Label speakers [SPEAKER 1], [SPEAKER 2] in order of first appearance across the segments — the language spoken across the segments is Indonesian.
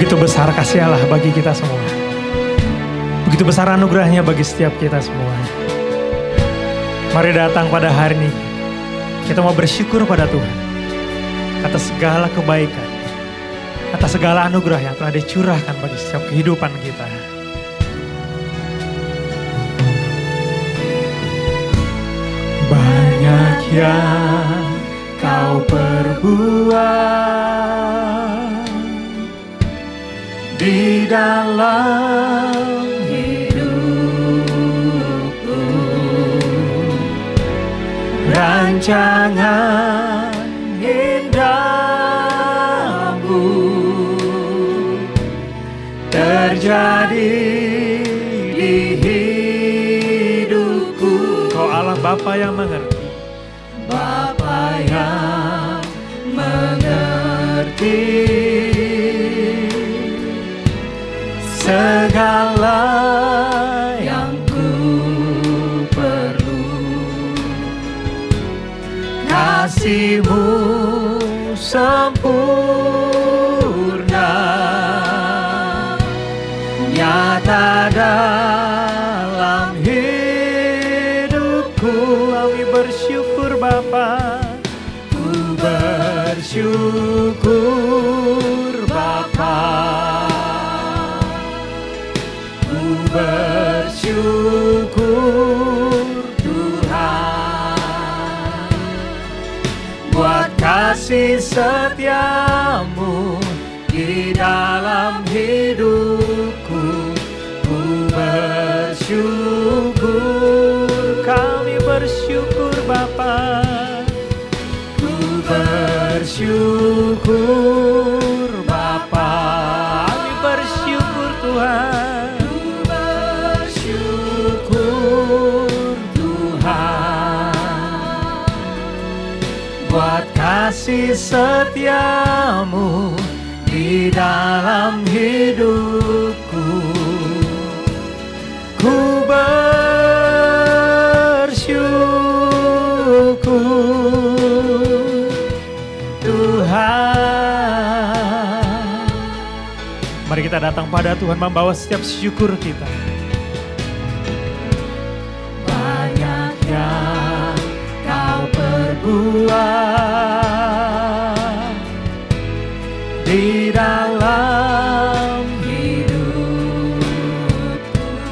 [SPEAKER 1] Begitu besar kasih Allah bagi kita semua. Begitu besar anugerahnya bagi setiap kita semua. Mari datang pada hari ini. Kita mau bersyukur pada Tuhan atas segala kebaikan, atas segala anugerah yang telah dicurahkan bagi setiap kehidupan kita. Banyak yang kau perbuat di dalam hidupku, rancangan indahmu terjadi di hidupku. Kau Allah Bapa yang mengerti, Bapa yang mengerti segala yang ku perlu. Kasih-Mu sempurna, nyata dalam hidupku. Kami bersyukur Bapa, ku bersyukur Bapa, bersyukur Tuhan buat kasih setiamu di dalam hidupku. Ku bersyukur, kami bersyukur Bapa, ku bersyukur Bapa, kami bersyukur Tuhan. Buat kasih setiamu di dalam hidupku. Ku bersyukur Tuhan. Mari kita datang pada Tuhan membawa setiap syukur kita. Banyak yang kau perbuat di dalam hidup.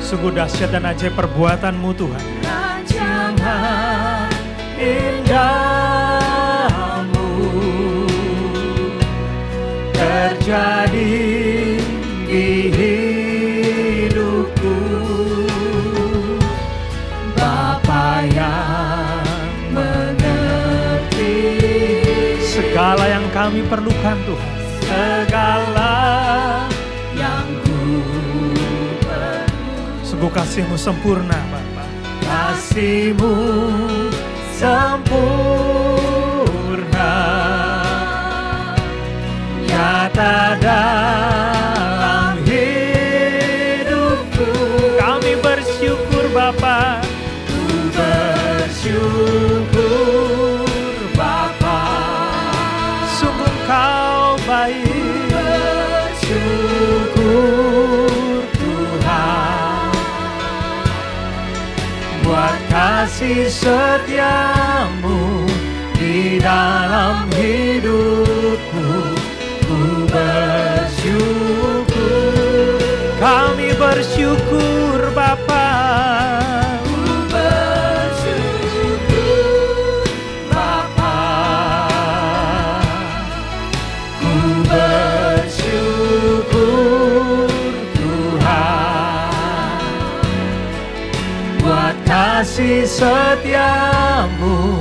[SPEAKER 1] Sungguh dahsyat dan ajaib perbuatan-Mu Tuhan. Rancangan indah-Mu terjadi di hidupku. Bapa yang mengerti segala yang kami perlukan Tuhan, segala yang ku perlu. Sungguh kasih-Mu sempurna Bapa, kasih-Mu sempurna, nyata dalam hidupku. Kami bersyukur Bapa, ku bersyukur Bapa, sungguh Kau baik. Bersyukur Tuhan buat kasih setiamu di dalam hidupku. Ku bersyukur, kami bersyukur Bapa. Kasih setiamu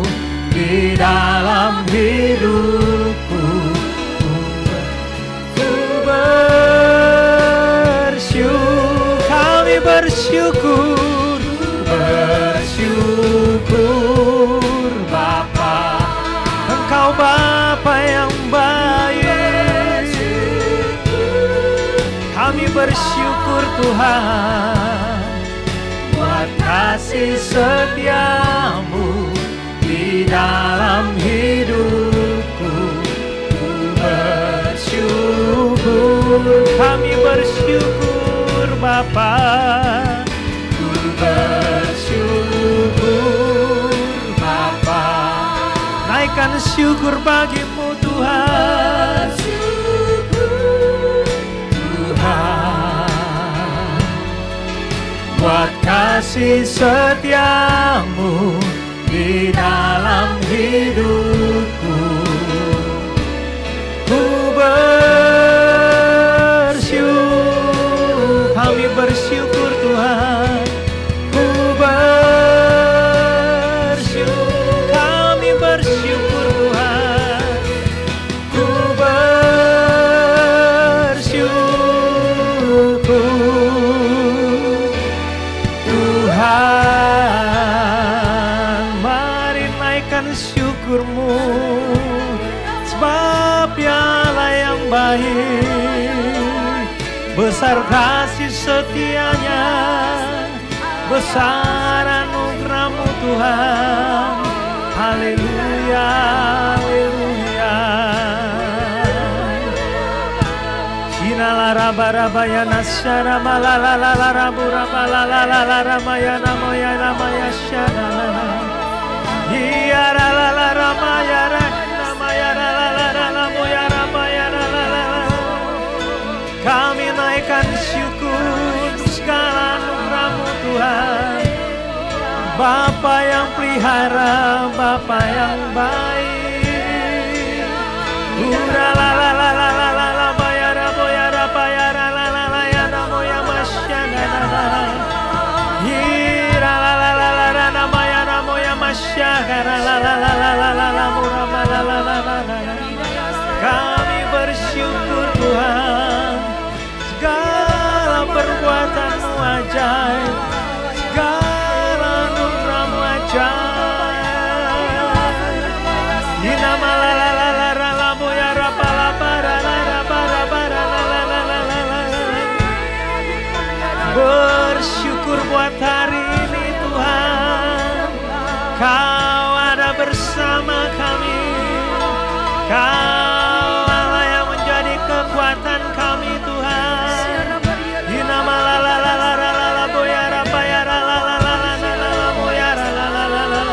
[SPEAKER 1] di dalam hidupku. Ku bersyukur, kami bersyukur, bersyukur Bapa, Engkau Bapa yang baik. Kami bersyukur Tuhan buat kasih setiamu di dalam hidupku. Ku bersyukur Kami bersyukur Bapa, ku bersyukur Bapa. Naikkan syukur bagimu Tuhan. Tuhan, buat kasih setiamu di dalam hidupku. Ku bersyukur, kami bersyukur Tuhan. Ku bersyukur, kami bersyukur Tuhan. Ku bersyukur Tuhan. Mari naikkan syukurmu, sebab Dialah yang baik. Besar kasih setianya, besar anugerah-Mu Tuhan. Haleluya, haleluya. Sinalara barabaya nasyara malalalala rabura malalalala ramaya namaya namaya syadalala. Iyaralala ramaya ramaya lalala moya ramaya lalala. Kami naikkan syukur segala anugerah-Mu Tuhan. Bapa yang pelihara, Bapa yang baik. Ura-la-la-la-la-la-la bayara boyara bayara la-la-la ya namo ya masyana. Ira-la-la-la-la nama ya namo ya masyana la-la-la-la-la-la murama-la-la-la-la. Kami bersyukur Tuhan, segala perbuatan-Mu ajaib, segala anugerah-Mu ajaib. Di nama la-la-la-la-la-la-mu ya rapa-la-para-la-ra-para-para-la-la-la-la-la. Bersyukur buat hari ini Tuhan, Kau ada bersama kami. Kau Allah yang menjadi kekuatan kami Tuhan. Di nama la-la-la-la-la-la boyara bayara la-la-la-la-la-la boyara la-la-la-la.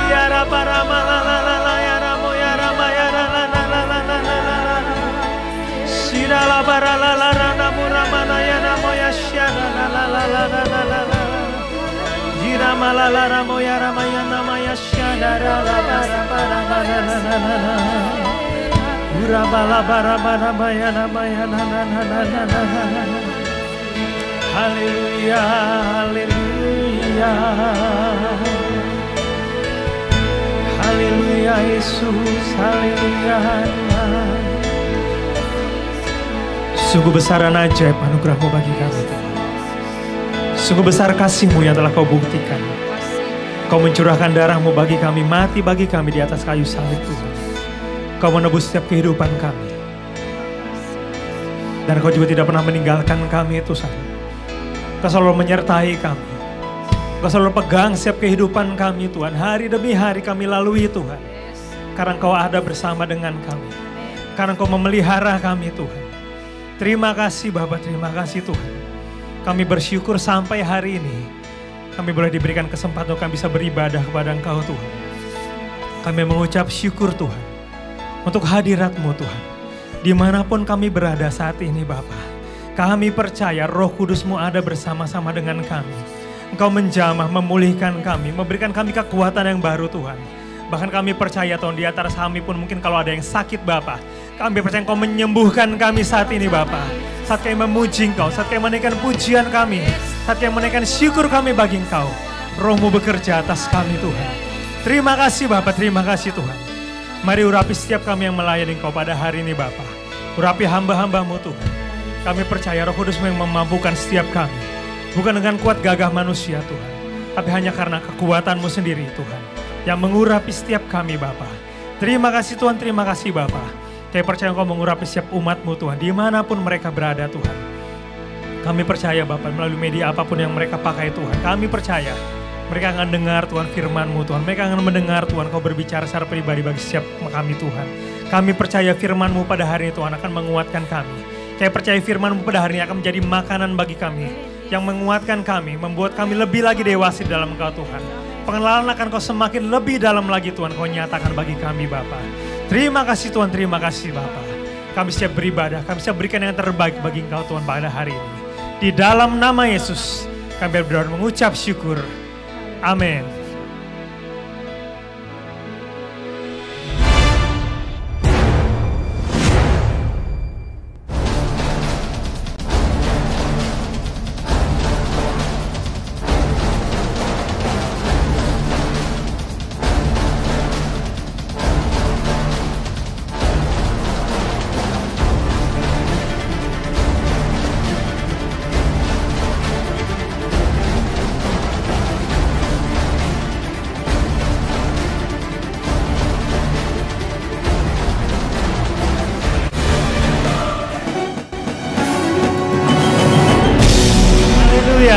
[SPEAKER 1] Siara para la-la-la-la yara boyara bayara la-la-la-la-la-la. Sirala para la-la-la-la muramana yana moya syara la-la-la-la-la-la. Jira malala moya ramaya namaya syara la-la-la-la-la-la. Haleluya, haleluya, haleluya Yesus, haleluya. Sungguh besar dan ajaib anugerah-Mu bagi kami. Sungguh besar kasih-Mu yang telah Kau buktikan. Kau mencurahkan darah-Mu bagi kami, mati bagi kami di atas kayu salib Tuhan. Kau menebus setiap kehidupan kami. Dan Kau juga tidak pernah meninggalkan kami Tuhan. Kau selalu menyertai kami. Kau selalu pegang setiap kehidupan kami Tuhan. Hari demi hari kami lalui Tuhan. Karena Kau ada bersama dengan kami. Karena Kau memelihara kami Tuhan. Terima kasih Bapa, terima kasih Tuhan. Kami bersyukur sampai hari ini. Kami boleh diberikan kesempatan untuk kami bisa beribadah kepada Engkau Tuhan. Kami mengucap syukur Tuhan. Untuk hadirat-Mu Tuhan. Dimanapun kami berada saat ini Bapa. Kami percaya Roh Kudus-Mu ada bersama-sama dengan kami. Engkau menjamah, memulihkan kami, memberikan kami kekuatan yang baru Tuhan. Bahkan kami percaya Tuhan, di antara kami pun mungkin kalau ada yang sakit Bapa. Kami percaya Engkau menyembuhkan kami saat ini Bapa. Saat kami memuji Engkau, saat kami menaikkan pujian kami, saat kami menaikkan syukur kami bagi Engkau. Roh-Mu bekerja atas kami Tuhan. Terima kasih Bapa, terima kasih Tuhan. Mari urapi setiap kami yang melayani Engkau pada hari ini Bapa. Urapi hamba-hamba-Mu Tuhan. Kami percaya Roh Kudus-Mu yang memampukan setiap kami. Bukan dengan kuat gagah manusia Tuhan. Tapi hanya karena kekuatan-Mu sendiri Tuhan. Yang mengurapi setiap kami Bapa. Terima kasih Tuhan, terima kasih Bapa. Kami percaya Engkau mengurapi setiap umat-Mu Tuhan. Dimanapun mereka berada Tuhan. Kami percaya Bapa melalui media apapun yang mereka pakai Tuhan. Kami percaya. Mereka akan dengar Tuhan firman-Mu Tuhan. Mereka akan mendengar Tuhan Kau berbicara secara pribadi bagi setiap kami Tuhan. Kami percaya firman-Mu pada hari ini Tuhan akan menguatkan kami. Kami percaya firman-Mu pada hari ini akan menjadi makanan bagi kami, yang menguatkan kami, membuat kami lebih lagi dewasa di dalam Engkau Tuhan. Pengenalan akan Kau semakin lebih dalam lagi Tuhan, Kau nyatakan bagi kami Bapa. Terima kasih Tuhan, terima kasih Bapa. Kami siap beribadah, kami siap berikan yang terbaik bagi Engkau Tuhan pada hari ini. Di dalam nama Yesus, kami berdoa dan mengucap syukur. Amin.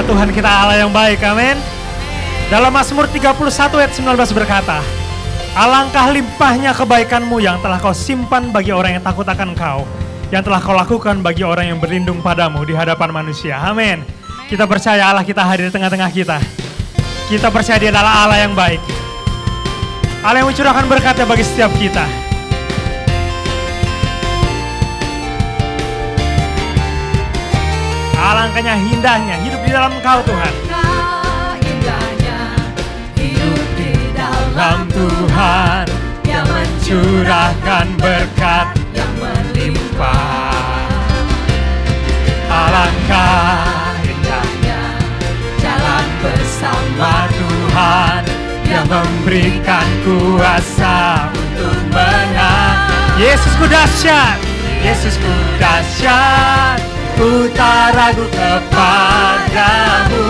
[SPEAKER 1] Tuhan kita Allah yang baik, amin. Dalam Mazmur 31 ayat 19 berkata, alangkah limpahnya kebaikan-Mu yang telah Kau simpan bagi orang yang takut akan Kau, yang telah Kau lakukan bagi orang yang berlindung padamu di hadapan manusia, amin. Kita percaya Allah kita hadir di tengah-tengah kita. Kita percaya Dia adalah Allah yang baik, Allah yang mencurahkan berkat-Nya bagi setiap kita. Alangkahnya indahnya hidup di dalam Kau Tuhan.
[SPEAKER 2] Indahnya hidup di dalam
[SPEAKER 1] Tuhan yang mencurahkan berkat
[SPEAKER 2] yang melimpah.
[SPEAKER 1] Alangkah
[SPEAKER 2] Indahnya jalan bersama
[SPEAKER 1] Tuhan yang memberikan kuasa untuk menang. Yesusku dahsyat, Yesusku dahsyat. Ku tak ragu kepadamu,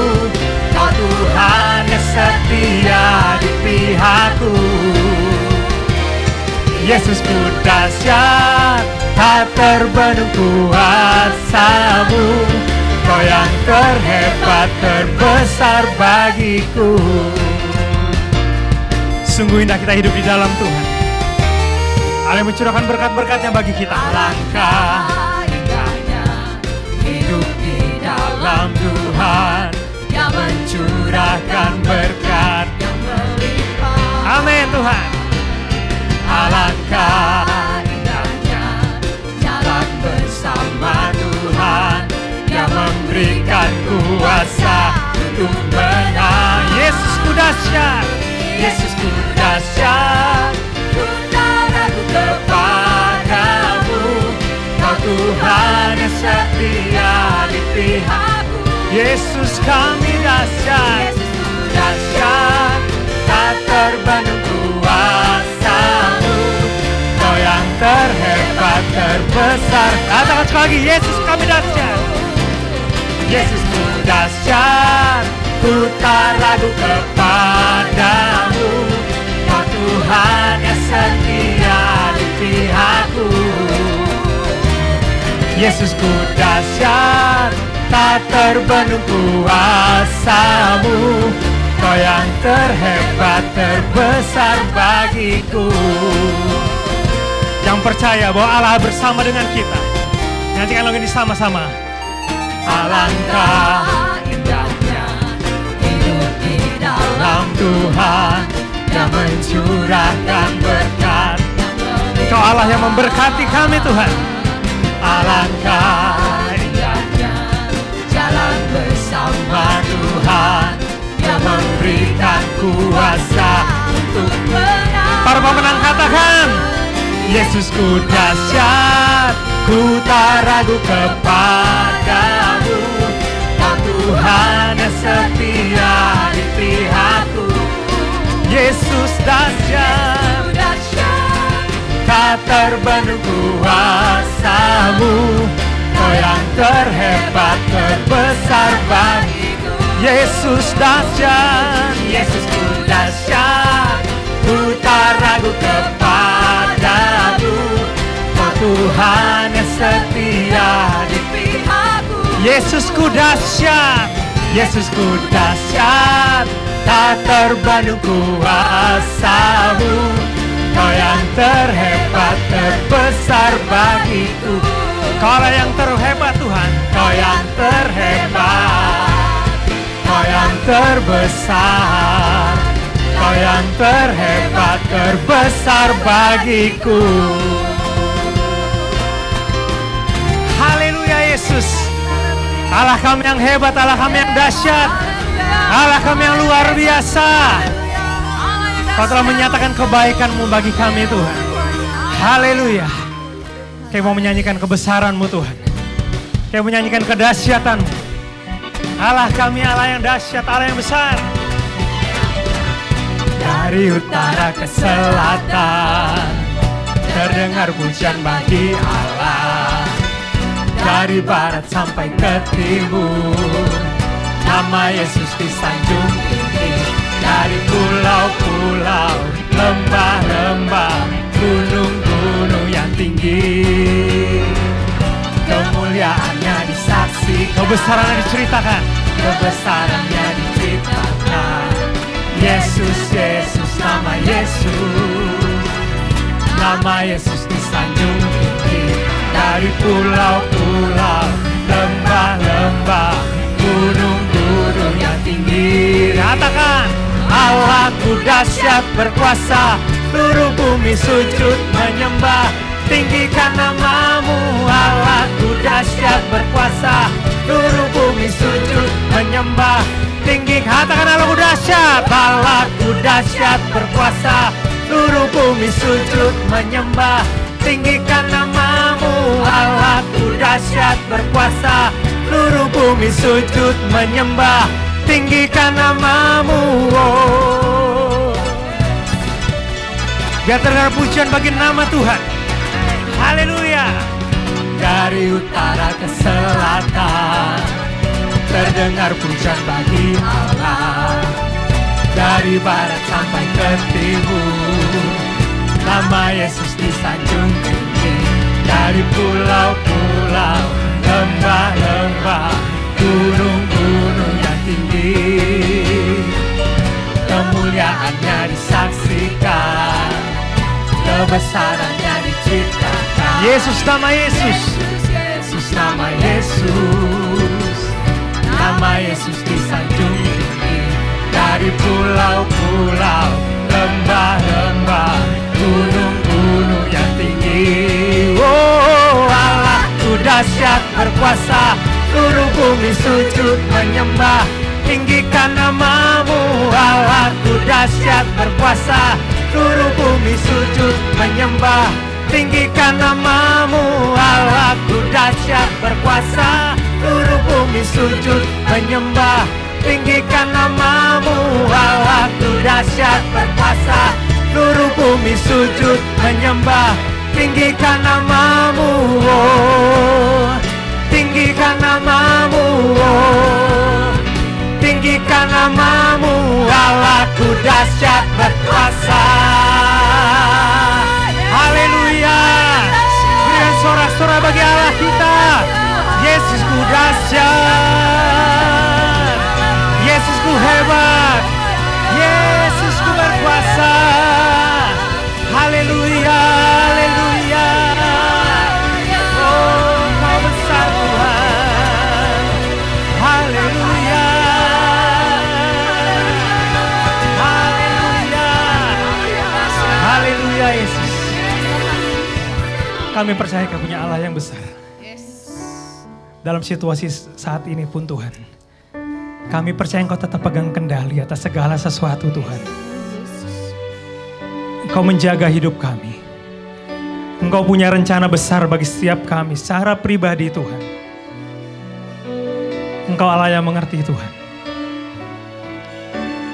[SPEAKER 1] Kau Tuhan yang setia di pihakku. Yesusku dahsyat, tak terbendung kuasa-Mu. Kau yang terhebat, terbesar bagiku. Sungguh indah kita hidup di dalam Tuhan. Allah yang mencurahkan berkat-berkat-Nya bagi kita. Alangkah dalam Tuhan yang mencurahkan berkat
[SPEAKER 2] yang melimpah.
[SPEAKER 1] Amin Tuhan. Alangkah
[SPEAKER 2] indahnya
[SPEAKER 1] jalan bersama Tuhan yang memberikan kuasa untuk menang. Yesusku dahsyat, Yesusku dahsyat.
[SPEAKER 2] Ku tak ragu
[SPEAKER 1] kepadamu, Kau Tuhan yang setia di pihak. Yesus kami dahsyat, dahsyat, tak terbanding kuasa-Mu. Kau yang terhebat, terbesar. Katakan sekali lagi, Yesus kami dahsyat. Yesusku dahsyat, ku tak ragu kepadamu. Kau Tuhan yang setia di pihakku. Yesusku dahsyat, tak terbendung kuasa-Mu. Kau yang terhebat, terbesar bagiku. Yang percaya bahwa Allah bersama dengan kita, nyanyikan lagu ini sama-sama. Alangkah
[SPEAKER 2] indahnya hidup di dalam
[SPEAKER 1] Tuhan yang mencurahkan berkat. Kau Allah yang memberkati kami Tuhan. Alangkah
[SPEAKER 2] indahnya jalan bersama
[SPEAKER 1] Tuhan yang memberikan kuasa untuk
[SPEAKER 2] menang.
[SPEAKER 1] Para pemenang katakan, Yesusku dahsyat, ku tak ragu kepadamu. Kau Tuhan yang setia di pihakku. Yesus dahsyat, tak terbendung kuasa-Mu. Kau yang terhebat, terbesar bagiku. Yesus dahsyat, Yesusku dahsyat, ku tak ragu kepadamu. Kau Tuhan yang setia di pihakku. Yesusku dahsyat, Yesusku dahsyat, tak terbanding kuasa-Mu. Kau yang terhebat, terbesar bagiku. Kau yang terhebat Tuhan, Kau yang terhebat, Kau yang terbesar, Kau yang terhebat, terbesar bagiku. Haleluya Yesus. Allah kami yang hebat, Allah kami yang dahsyat, Allah kami yang luar biasa. Kau telah menyatakan kebaikan-Mu bagi kami Tuhan. Haleluya. Kami mau menyanyikan kebesaran-Mu Tuhan. Kami menyanyikan kedahsyatan-Mu. Allah kami Allah yang dahsyat, Allah yang besar. Dari utara ke selatan terdengar pujian bagi Allah. Dari barat sampai ke timur nama Yesus disanjung tinggi. Dari pulau-pulau, lembah-lembah, gunung-gunung yang tinggi, kemuliaannya disaksikan, kebesarannya diceritakan, kebesarannya diceritakan. Yesus, Yesus, nama Yesus, nama Yesus disanjung tinggi. Dari pulau-pulau, lembah-lembah, gunung-gunung yang tinggi. Katakan, Allahku dahsyat berkuasa, seluruh bumi sujud menyembah. Tinggikan nama-Mu, Allahku dahsyat berkuasa, seluruh bumi sujud menyembah. Tinggi, katakan Allahku dahsyat, Allahku dahsyat berkuasa, seluruh bumi sujud menyembah. Tinggikan nama-Mu, Allahku dahsyat berkuasa, seluruh bumi sujud menyembah. Tinggikan nama-Mu, oh. Biar terdengar pujian bagi nama Tuhan. Haleluya. Dari utara ke selatan terdengar pujian bagi Allah. Dari barat sampai ke timur nama Yesus disanjung tinggi. Dari pulau-pulau, lembah-lembah, gunung-gunung yang tinggi, kemuliaannya disaksikan, kebesarannya diceritakan. Yesus, nama Yesus, Yesus, nama Yesus, nama Yesus disanjung tinggi. Dari pulau-pulau, lembah-lembah, gunung-gunung yang tinggi. Oh, Allahku dahsyat berkuasa, seluruh bumi sujud menyembah. Tinggikan nama-Mu, Allahku dahsyat berkuasa, seluruh bumi sujud menyembah. Tinggikan nama-Mu, Allahku dahsyat berkuasa, seluruh bumi sujud menyembah. Tinggikan nama-Mu, Allahku dahsyat berkuasa, seluruh bumi sujud menyembah. Tinggikan nama-Mu, oh. Tinggikan nama-Mu, oh. Tinggikan nama-Mu, Allahku dahsyat berkuasa. Haleluya. Berikan sorak-sorai bagi Allah kita. Yesusku dahsyat, Yesusku hebat, Yesusku berkuasa. Haleluya, haleluya. Oh, Kau besar Tuhan. Haleluya. Haleluya. Haleluya Yesus. Kami percaya Kau punya Allah yang besar. Dalam situasi saat ini pun Tuhan, kami percaya Engkau tetap pegang kendali atas segala sesuatu Tuhan. Engkau menjaga hidup kami. Engkau punya rencana besar bagi setiap kami secara pribadi Tuhan. Engkau Allah yang mengerti Tuhan.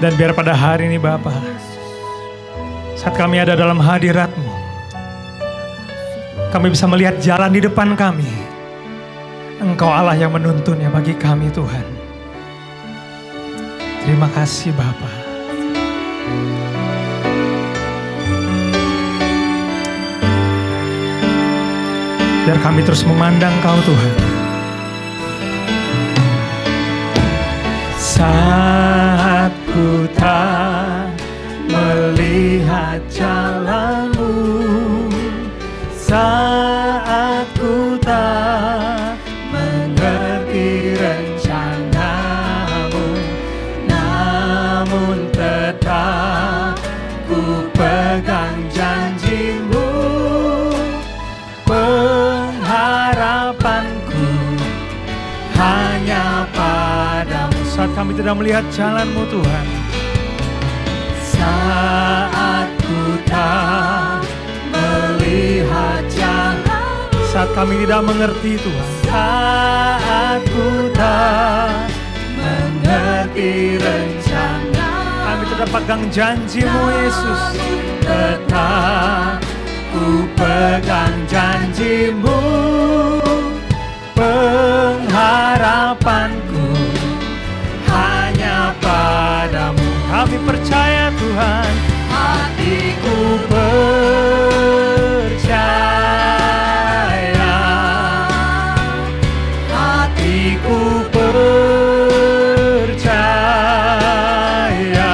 [SPEAKER 1] Dan biar pada hari ini Bapa, saat kami ada dalam hadirat-Mu, kami bisa melihat jalan di depan kami. Engkau Allah yang menuntunnya bagi kami Tuhan. Terima kasih Bapa. Biar kami terus memandang Kau Tuhan. Saat ku tak melihat jalan-Mu, saat ku tak kami tidak melihat jalan-Mu Tuhan.
[SPEAKER 2] Saat ku tak melihat jalan,
[SPEAKER 1] Saat kami tidak mengerti Tuhan.
[SPEAKER 2] saat ku tak mengerti rencana,
[SPEAKER 1] Kami tidak pegang janji-Mu Yesus.
[SPEAKER 2] tetap ku pegang janji-Mu. Pengharapanku hanya padamu.
[SPEAKER 1] Kami percaya Tuhan.
[SPEAKER 2] Hatiku percaya, hatiku percaya,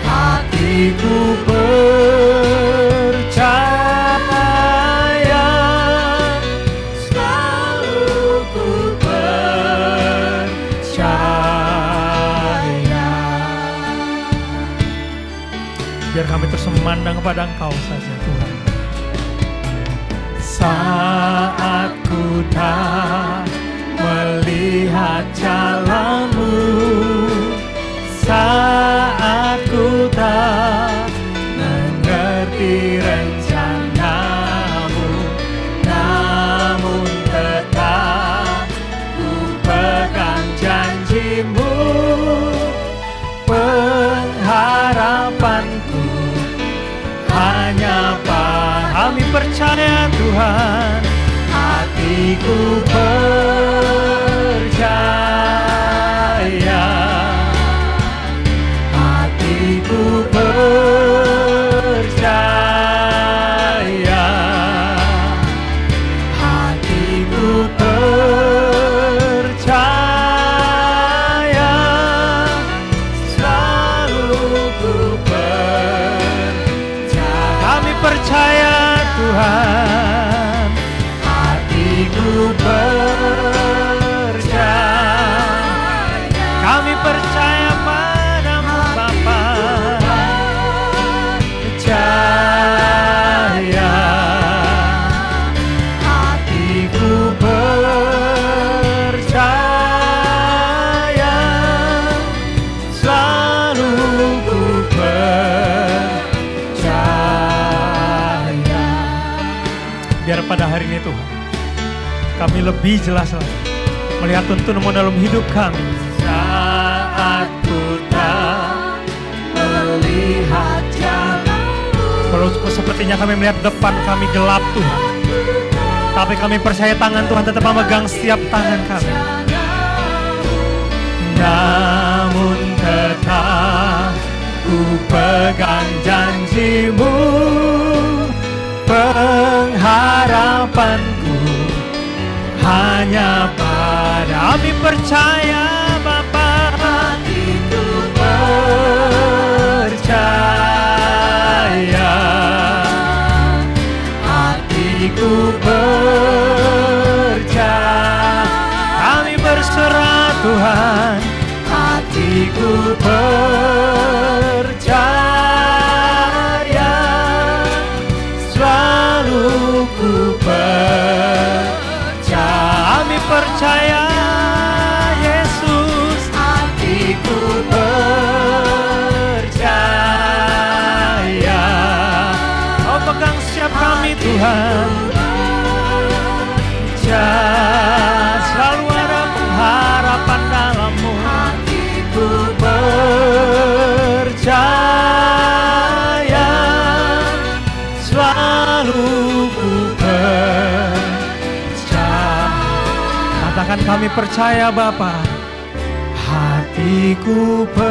[SPEAKER 2] hatiku percaya, selalu ku percaya.
[SPEAKER 1] Biar kami terus memandang kepada Engkau saja Tuhan.
[SPEAKER 2] Saat ku tak melihat jalan-Mu, saat ku tak mengerti rencana-Mu, namun tetap ku pegang janji-Mu. Pengharapanku hanya
[SPEAKER 1] Kami percaya Tuhan.
[SPEAKER 2] hatiku percaya, hatiku percaya, hatiku percaya, selalu ku percaya.
[SPEAKER 1] Kami percaya Tuhan.
[SPEAKER 2] Hatiku percaya,
[SPEAKER 1] Kami percaya padamu Bapa.
[SPEAKER 2] percaya, hatiku percaya, selalu ku percaya.
[SPEAKER 1] Biar pada hari ini Tuhan, kami lebih jelas lagi melihat tuntun-Mu dalam hidup kami.
[SPEAKER 2] Saat ku tak melihat jalan-Mu,
[SPEAKER 1] Kalau sepertinya kami melihat depan kami gelap Tuhan, tapi kami percaya tangan Tuhan tetap memegang setiap tangan kami.
[SPEAKER 2] namun tetap ku pegang janji-Mu. Pengharapanku hanya pada
[SPEAKER 1] Kami percaya Bapa.
[SPEAKER 2] hatiku percaya, hatiku percaya,
[SPEAKER 1] Kami berserah Tuhan.
[SPEAKER 2] hatiku percaya, selalu ku percaya.
[SPEAKER 1] Kami percaya Yesus.
[SPEAKER 2] Hatiku percaya,
[SPEAKER 1] Kau pegang setiap kami Tuhan.
[SPEAKER 2] selalu ada pengharapan dalam-Mu. Hatiku percaya, selalu ku percaya.
[SPEAKER 1] Katakan kami percaya Bapa.
[SPEAKER 2] Hatiku percaya,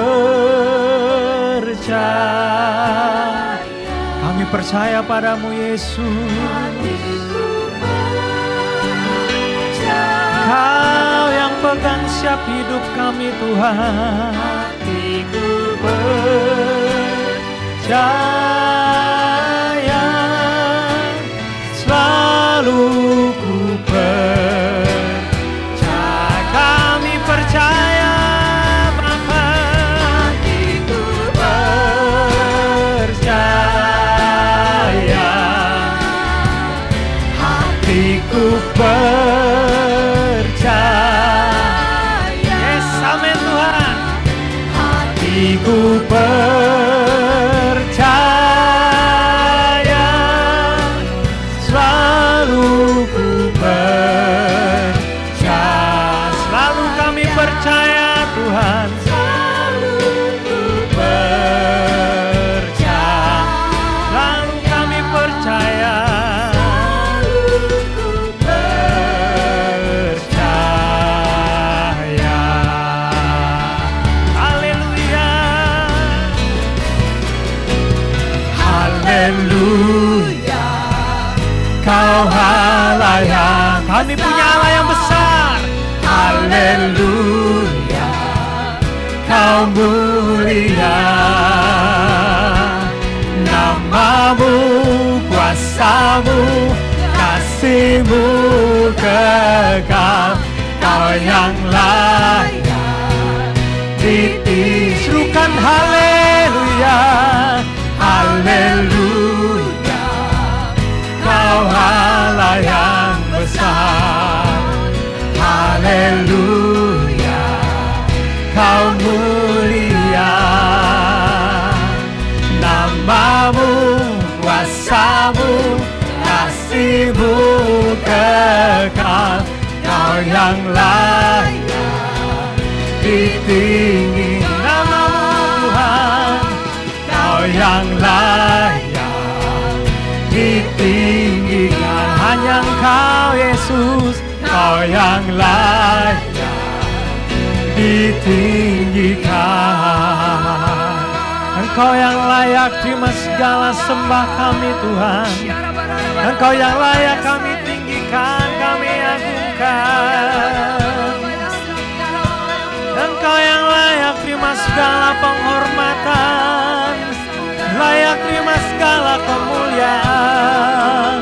[SPEAKER 1] Kami percaya padamu Yesus. Kau yang pegang siap hidup kami Tuhan.
[SPEAKER 2] hatiku percaya, selalu ku percaya.
[SPEAKER 1] Kami percaya Bapa.
[SPEAKER 2] Hatiku percaya, hatiku percaya,
[SPEAKER 1] Kami punya Allah yang besar.
[SPEAKER 2] Haleluya, Kau mulia. Namamu, kuasamu, kasih-Mu kekal. Kau yang layak ditinggikan.
[SPEAKER 1] Serukan haleluya,
[SPEAKER 2] haleluya, Kau Allah yang besar. Haleluya, Kau mulia. Namamu, kuasamu, kasih-Mu kekal. Kau yang layak ditinggikan. Kau yang layak ditinggikan.
[SPEAKER 1] hanya Engkau Yesus.
[SPEAKER 2] Kau yang layak ditinggikan.
[SPEAKER 1] Engkau yang layak terima segala sembah kami Tuhan. Engkau yang layak kami tinggikan, kami agungkan. Engkau yang layak terima segala penghormatan, layak terima segala kemuliaan.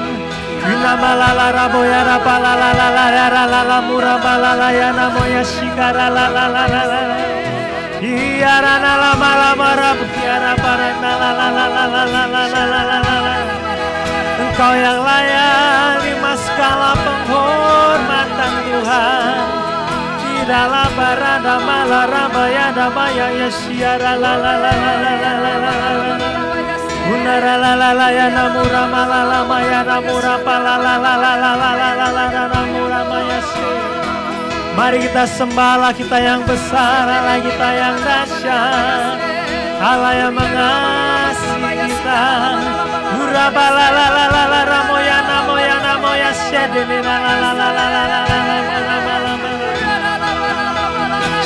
[SPEAKER 1] Nama lala rabo ya rapa lala lala ya lala muraba lala ya namo ya shikara lala lala lala. Iya rana lama lama rabu ya rapa rana lala lala lala lala lala. Engkau yang layak terima segala penghormatan Tuhan. Dalam barada malaraba ya damaya ya siara la la la la la la la la la. Unara la la la ya namura malala maya namura pala la la la la la la la la la namura maya se. Mari kita sembah Allah kita yang besar, Allah kita yang dahsyat, Allah yang mengasihi kita. Uraba la la la la la ramoya namoya sedene la la la la la la la la.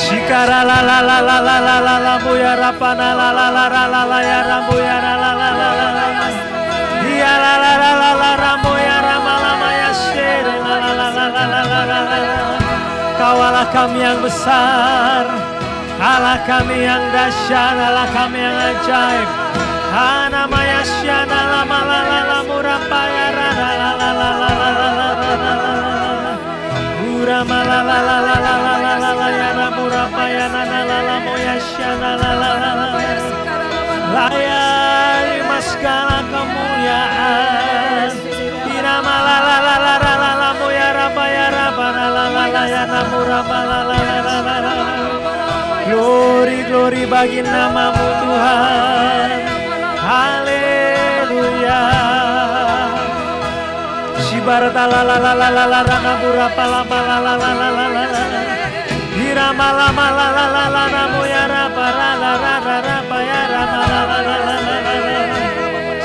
[SPEAKER 1] Shikara la la la la la la la la buya rapana la la la la la la ya rambuya la la la la la la. Iya la la la la la rambuya ramala maya shere la la la la la la la la la. Kau Allah kami yang besar, Allah kami yang dahsyat, Allah kami yang ajaib. Ana maya syana la la la la la murapaya la la la la la la la la la la. Urama la la la la la la la la la ya namurapa ya na la la la moya syana la la la la. Layak terima segala kemuliaan. Irama la la la la la la la moya rapa ya rapa la la la la ya namurapa la la la la la la. Glory glory bagi namamu Tuhan. Haleluya. Shibarata la la la la la la rana burapa la la la la la la la la la. Irama la la la la la la la moya rapa la la la la rapa ya rama la la la la la la la.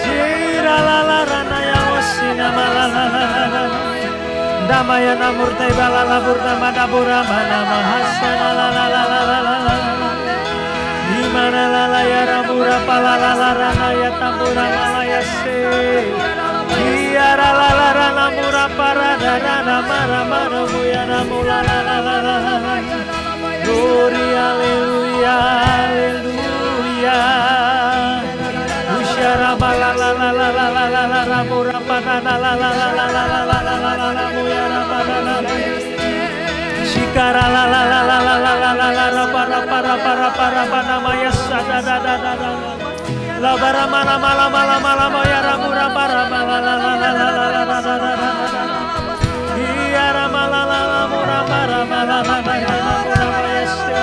[SPEAKER 1] Shira la la rana ya osina la la la la la. Damaya namurtai bala la burna madabura mana mahasana la la la la la la la. Dimana la la ya ramura pala la la rana ya tambura malaya se. Iyara la la rana mura para rana mara mara muya namula la la la la la. Glory haleluya haleluya. Usyara bala la la la la la la la ramura para la la la la la la la la la la la muya ramana la la. Shikara la la la la la la la la la para para para para para maya sada da da da da. La bara mala mala mala mala maya ramura para mala la la la la la la la la la. Iya ramala la la mura para mala la la la mura maya se.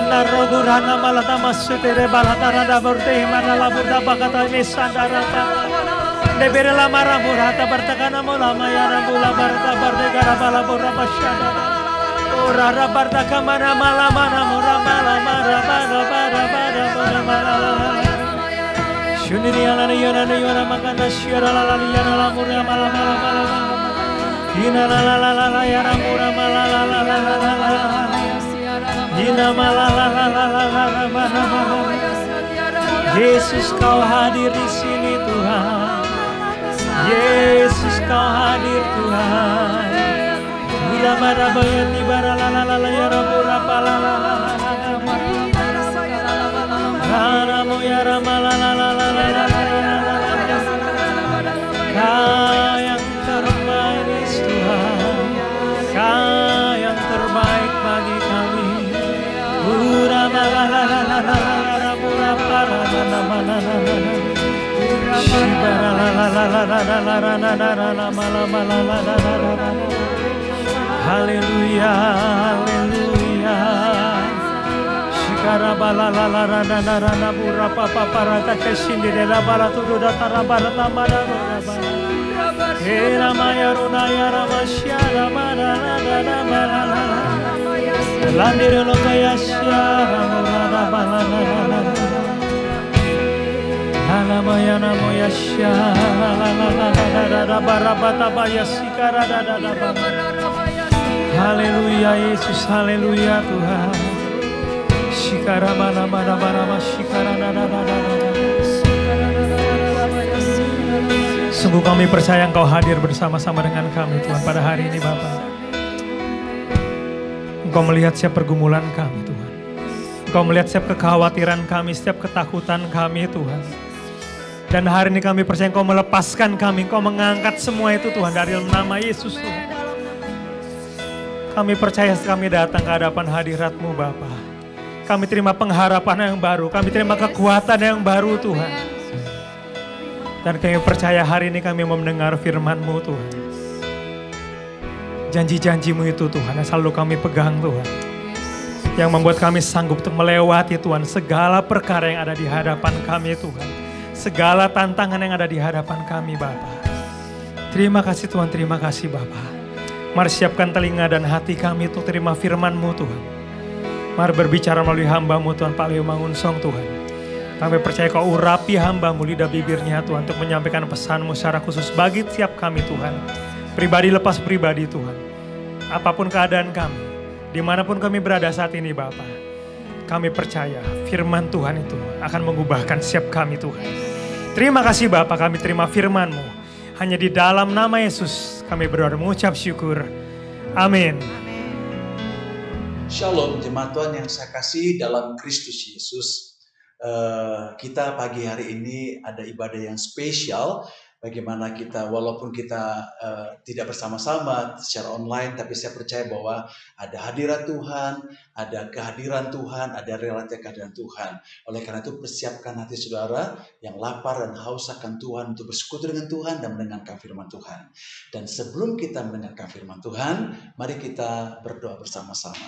[SPEAKER 1] Narogurana mala tamasute de balatara da borte mala la burda bakata ini sandara pa. Debere la mara mura ta bartakana mala maya ramula barta bardegara bala burra pasyada. Ora rabarta kamana mala mana mura mala mara bara bara bara bara mala. Shuniri alana yona makana syara la la yana la mura mala mala mala. Ina la la la la la yana mura mala la la la la la la. Ina mala la la la la la la mala mala. Yesus kau hadir di sini Tuhan. Yesus kau hadir Tuhan. yang terbaik Tuhan, Kau yang terbaik bagi kami. Haleluya, haleluya. Shikara bala la la la la la la bura papa parata keshindi de la bala tu da tarabara la mara la bala. Era maya runa ya ramashya ramara la la la bala la la. Landire lo kaya shya ramara la bala la la la. Ala maya namo yashya la la la la la la barabata baya shikara da da da bala. Haleluya Yesus, haleluya Tuhan. Shikara mana mana mana shikara da da da da. Sungguh kami percaya Engkau hadir bersama-sama dengan kami Tuhan pada hari ini Bapa. Engkau melihat setiap pergumulan kami Tuhan. Engkau melihat setiap kekhawatiran kami, setiap ketakutan kami Tuhan. Dan hari ini kami percaya Engkau melepaskan kami, Engkau mengangkat semua itu Tuhan dari nama Yesus Tuhan. Kami percaya kami datang ke hadapan hadirat-Mu Bapa. Kami terima pengharapan yang baru, kami terima kekuatan yang baru Tuhan. Dan kami percaya hari ini kami mau mendengar firman-Mu Tuhan. Janji-janji-Mu itu Tuhan yang selalu kami pegang Tuhan. Yang membuat kami sanggup untuk melewati Tuhan segala perkara yang ada di hadapan kami Tuhan. Segala tantangan yang ada di hadapan kami Bapa. Terima kasih Tuhan, terima kasih Bapa. Mari siapkan telinga dan hati kami untuk terima firman-Mu Tuhan. Mari berbicara melalui hamba-Mu Tuhan, Pak Leo Mangunsong Tuhan. Kami percaya Kau urapi hamba-Mu lidah bibirnya Tuhan untuk menyampaikan pesan-Mu secara khusus bagi setiap kami Tuhan. Pribadi lepas pribadi Tuhan. Apapun keadaan kami, dimanapun kami berada saat ini Bapa. Kami percaya firman Tuhan itu akan mengubahkan setiap kami Tuhan. Terima kasih Bapa, kami terima firman-Mu. Hanya di dalam nama Yesus kami berdoa mengucap syukur. Amin.
[SPEAKER 3] Shalom jemaat Tuhan yang saya kasih dalam Kristus Yesus. Kita pagi hari ini ada ibadah yang spesial. Bagaimana kita walaupun kita tidak bersama-sama secara online, tapi saya percaya bahwa ada hadirat Tuhan, ada kehadiran Tuhan, ada relasi kehadiran Tuhan. Oleh karena itu persiapkan hati saudara yang lapar dan haus akan Tuhan untuk bersekutu dengan Tuhan dan mendengarkan firman Tuhan. Dan sebelum kita mendengarkan firman Tuhan, mari kita berdoa bersama-sama.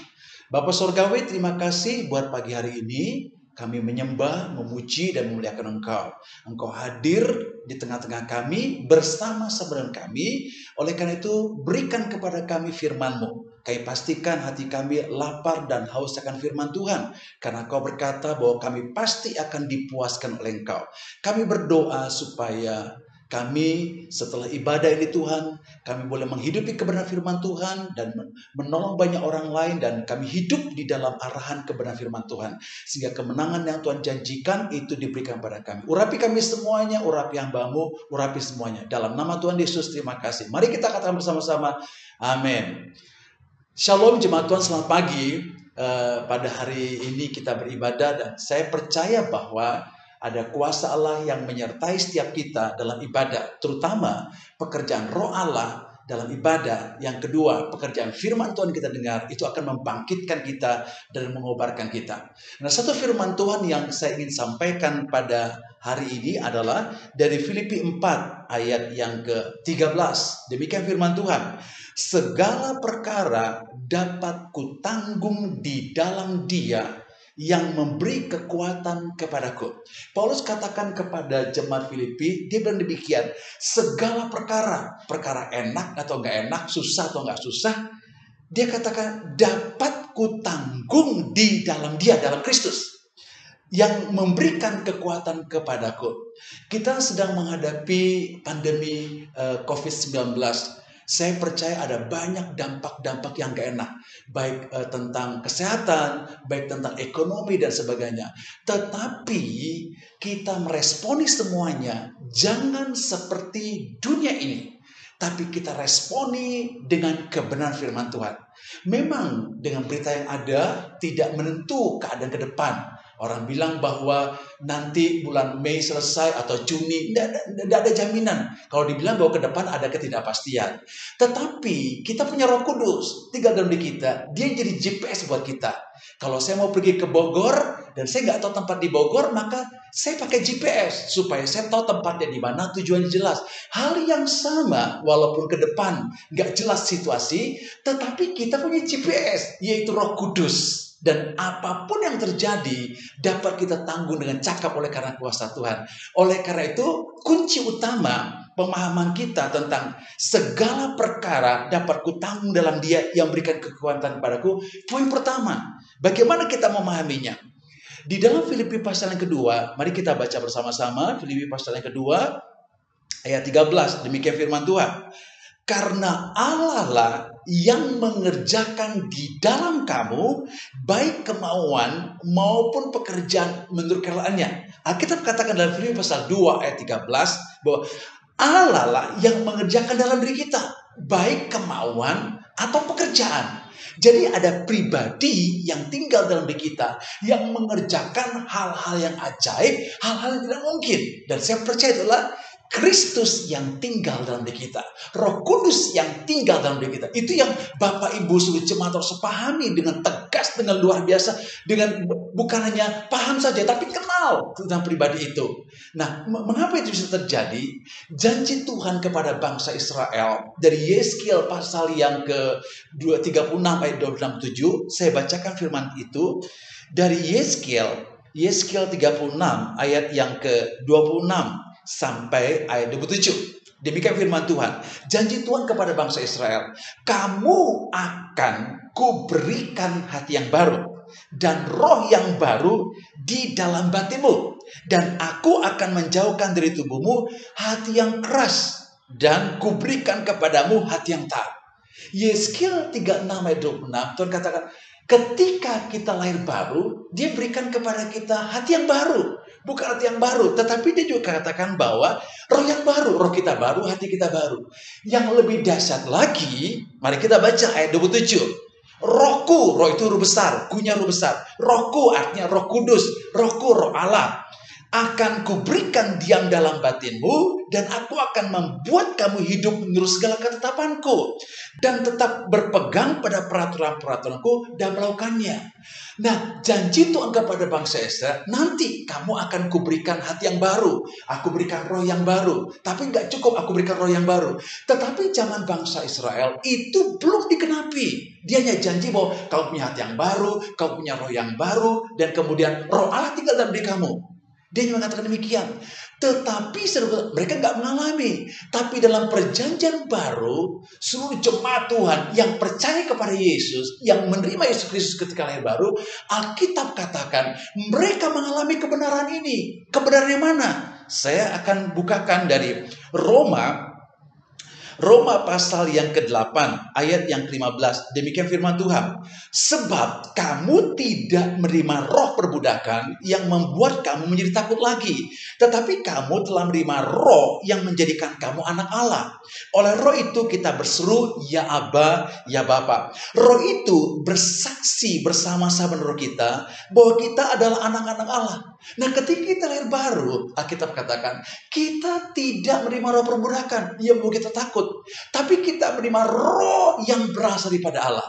[SPEAKER 3] Bapa Sorgawi, terima kasih buat pagi hari ini. Kami menyembah, memuji, dan memuliakan Engkau. Engkau hadir di tengah-tengah kami, bersama-sama dengan kami. Oleh karena itu, berikan kepada kami firman-Mu. Kami pastikan hati kami lapar dan haus akan firman Tuhan. Karena Kau berkata bahwa kami pasti akan dipuaskan oleh Engkau. Kami berdoa supaya kami setelah ibadah ini Tuhan, kami boleh menghidupi kebenaran firman Tuhan dan menolong banyak orang lain, dan kami hidup di dalam arahan kebenaran firman Tuhan. Sehingga kemenangan yang Tuhan janjikan itu diberikan pada kami. Urapi kami semuanya, urapi hamba-Mu, urapi semuanya. Dalam nama Tuhan Yesus, terima kasih. Mari kita katakan bersama-sama, amin. Shalom jemaat Tuhan, selamat pagi. Pada hari ini kita beribadah dan saya percaya bahwa ada kuasa Allah yang menyertai setiap kita dalam ibadah, terutama pekerjaan Roh Allah dalam ibadah. Yang kedua, pekerjaan firman Tuhan kita dengar itu akan membangkitkan kita dan mengobarkan kita. Nah, satu firman Tuhan yang saya ingin sampaikan pada hari ini adalah dari Filipi 4 ayat yang ke-13. Demikian firman Tuhan. Segala perkara dapat kutanggung di dalam Dia yang memberi kekuatan kepadaku. Paulus katakan kepada jemaat Filipi, dia bilang demikian, segala perkara, perkara enak atau enggak enak, susah atau enggak susah, dia katakan dapat kutanggung di dalam Dia, dalam Kristus, yang memberikan kekuatan kepadaku. Kita sedang menghadapi pandemi COVID-19. Saya percaya ada banyak dampak-dampak yang gak enak. Baik tentang kesehatan, baik tentang ekonomi dan sebagainya. Tetapi kita meresponi semuanya. Jangan seperti dunia ini. tapi kita responi dengan kebenaran firman Tuhan. Memang dengan berita yang ada tidak menentu keadaan ke depan. Orang bilang bahwa nanti bulan Mei selesai atau Juni, tidak ada jaminan. Kalau dibilang bahwa ke depan ada ketidakpastian. Tetapi kita punya Roh Kudus tinggal dalam diri kita. Dia jadi GPS buat kita. Kalau saya mau pergi ke Bogor dan saya nggak tahu tempat di Bogor, maka saya pakai GPS supaya saya tahu tempatnya di mana, tujuannya jelas. Hal yang sama, walaupun ke depan nggak jelas situasi, tetapi kita punya GPS, yaitu Roh Kudus. Dan apapun yang terjadi dapat kita tanggung dengan cakap oleh karena kuasa Tuhan. Oleh karena itu, kunci utama pemahaman kita tentang segala perkara dapat kutanggung dalam Dia yang berikan kekuatan kepadaku. Poin pertama, bagaimana kita memahaminya? Di dalam Filipi pasal yang kedua, mari kita baca bersama-sama Filipi pasal yang kedua ayat 13. Demikian firman Tuhan. Karena Allah lah yang mengerjakan di dalam kamu baik kemauan maupun pekerjaan menurut kerelaan-Nya. Alkitab katakan dalam Filipi pasal 2 ayat 13 bahwa Allah lah yang mengerjakan dalam diri kita baik kemauan atau pekerjaan. Jadi ada pribadi yang tinggal dalam diri kita yang mengerjakan hal-hal yang ajaib, hal-hal yang tidak mungkin. Dan saya percaya itulah Kristus yang tinggal dalam diri kita. Roh Kudus yang tinggal dalam diri kita. Itu yang Bapak Ibu Suri Jemaat harus pahami dengan tegas, dengan luar biasa. Dengan bukan hanya paham saja, tapi kenal tentang pribadi itu. Nah, mengapa itu bisa terjadi? Janji Tuhan kepada bangsa Israel dari Yeskiel pasal yang ke-36 ayat 27. Saya bacakan firman itu. Dari Yeskiel 36 ayat yang ke-26. Sampai ayat 27. Demikian firman Tuhan. Janji Tuhan kepada bangsa Israel. Kamu akan kuberikan hati yang baru. Dan roh yang baru di dalam batinmu. Dan aku akan menjauhkan dari tubuhmu hati yang keras. Dan kuberikan kepadamu hati yang taat. Yeskiel 36 ayat 26. Tuhan katakan. Ketika kita lahir baru, Dia berikan kepada kita hati yang baru. Bukan hati yang baru, tetapi Dia juga katakan bahwa roh yang baru, roh kita baru, hati kita baru. Yang lebih dahsyat lagi, mari kita baca ayat 27. Rohku, roh itu roh besar, kunya roh besar. Rohku artinya roh kudus, rohku roh Allah. Akan kuberikan diam dalam batinmu, dan aku akan membuat kamu hidup menurut segala ketetapanku. Dan tetap berpegang pada peraturan-peraturanku dan melakukannya. Nah, janji Tuhan kepada bangsa Israel, nanti kamu akan kuberikan hati yang baru. Aku berikan roh yang baru. Tapi nggak cukup aku berikan roh yang baru. Tetapi zaman bangsa Israel itu belum digenapi. Dia hanya janji bahwa kau punya hati yang baru, kau punya roh yang baru, dan kemudian roh Allah tinggal dalam diri kamu. Dia hanya mengatakan demikian. Tetapi mereka nggak mengalami. Tapi dalam perjanjian baru, seluruh jemaat Tuhan yang percaya kepada Yesus, yang menerima Yesus Kristus ketika lahir baru, Alkitab katakan mereka mengalami kebenaran ini. Kebenaran yang mana? Saya akan bukakan dari Roma pasal yang ke-8 ayat yang ke-15. Demikian firman Tuhan. Sebab kamu tidak menerima roh perbudakan yang membuat kamu menjadi takut lagi. Tetapi kamu telah menerima roh yang menjadikan kamu anak Allah. Oleh roh itu kita berseru, ya Aba, ya Bapa. Roh itu bersaksi bersama-sama dengan roh kita bahwa kita adalah anak-anak Allah. Nah, ketika kita lahir baru, Alkitab katakan, kita tidak menerima roh perbudakan yang membuat kita takut. Tapi kita menerima roh yang berasal daripada Allah.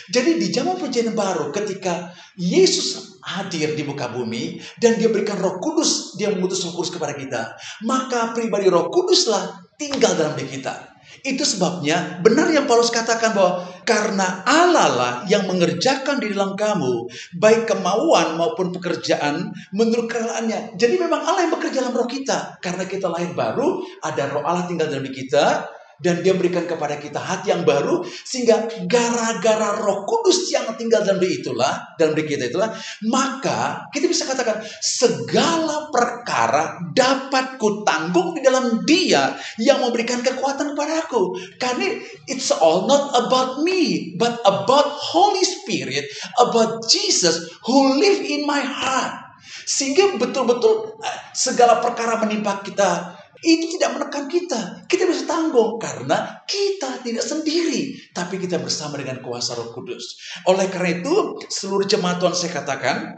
[SPEAKER 3] Jadi di zaman perjanjian baru, ketika Yesus hadir di muka bumi dan Dia berikan Roh Kudus, Dia mengutus Roh Kudus kepada kita, maka pribadi Roh Kuduslah tinggal dalam diri kita. Itu sebabnya benar yang Paulus katakan bahwa karena Allah lah yang mengerjakan di dalam kamu baik kemauan maupun pekerjaan menurut kerelaan-Nya. Jadi memang Allah yang bekerja dalam roh kita. Karena kita lahir baru, ada roh Allah tinggal dalam diri kita. Dan Dia berikan kepada kita hati yang baru. Sehingga gara-gara Roh Kudus yang tinggal dalam diri kita itulah, maka kita bisa katakan segala perkara dapat kutanggung di dalam Dia yang memberikan kekuatan kepadaku. Karena it's all not about me, but about Holy Spirit, about Jesus who live in my heart. Sehingga betul-betul segala perkara menimpa kita itu tidak menekan kita. Kita bisa tanggung karena kita tidak sendiri, tapi kita bersama dengan kuasa Roh Kudus. Oleh karena itu, seluruh jemaat Tuhan saya katakan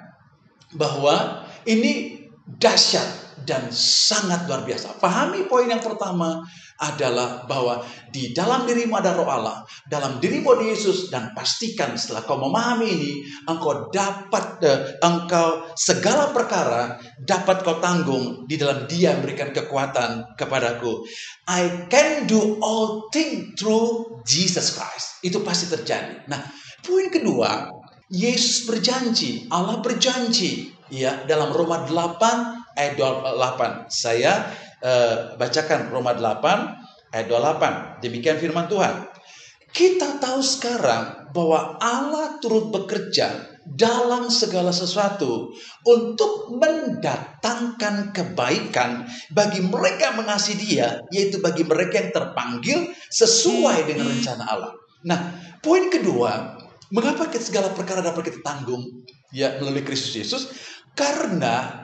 [SPEAKER 3] bahwa ini dahsyat dan sangat luar biasa. Pahami poin yang pertama adalah bahwa di dalam dirimu ada Roh Allah, dalam dirimu ada Yesus, dan pastikan setelah kau memahami ini, engkau segala perkara dapat kau tanggung di dalam Dia yang memberikan kekuatan kepadaku. I can do all things through Jesus Christ. Itu pasti terjadi. Nah, poin kedua, Yesus berjanji, Allah berjanji, ya, dalam Roma 8 ayat 28. Saya bacakan Roma 8 ayat 28. Demikian firman Tuhan. Kita tahu sekarang bahwa Allah turut bekerja dalam segala sesuatu untuk mendatangkan kebaikan bagi mereka yang mengasihi Dia, yaitu bagi mereka yang terpanggil sesuai dengan rencana Allah. Nah, poin kedua, mengapa segala perkara dapat kita tanggung, ya, melalui Kristus Yesus? Karena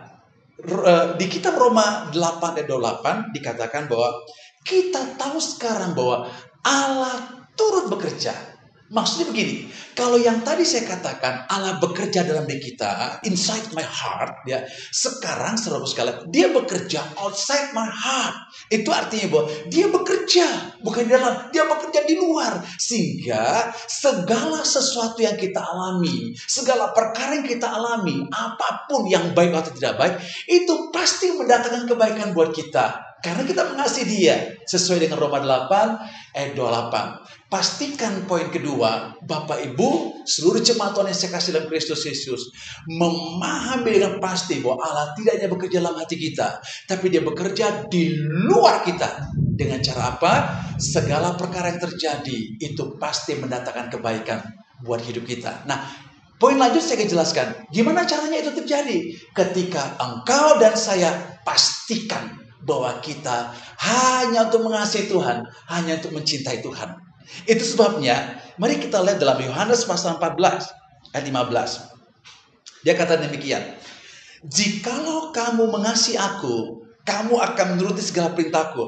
[SPEAKER 3] di kitab Roma 8 ayat 28 dikatakan bahwa kita tahu sekarang bahwa Allah turut bekerja. Maksudnya begini, kalau yang tadi saya katakan Allah bekerja dalam diri kita, inside my heart, ya, sekarang saudara sekalian, Dia bekerja outside my heart. Itu artinya bahwa Dia bekerja, bukan di dalam, Dia bekerja di luar. Sehingga segala sesuatu yang kita alami, segala perkara yang kita alami, apapun yang baik atau tidak baik, itu pasti mendatangkan kebaikan buat kita. Karena kita mengasihi Dia, sesuai dengan Roma 8 ayat 28. Pastikan poin kedua, Bapak Ibu, seluruh jemaat Tuhan yang saya kasih dalam Kristus Yesus, memahami dengan pasti bahwa Allah tidak hanya bekerja dalam hati kita, tapi Dia bekerja di luar kita. Dengan cara apa? Segala perkara yang terjadi itu pasti mendatangkan kebaikan buat hidup kita. Nah, poin lanjut saya akan jelaskan. Gimana caranya itu terjadi? Ketika engkau dan saya pastikan bahwa kita hanya untuk mengasihi Tuhan, hanya untuk mencintai Tuhan. Itu sebabnya, mari kita lihat dalam Yohanes pasal 14 ayat 15. Dia kata demikian, jikalau kamu mengasihi aku, kamu akan menuruti segala perintahku.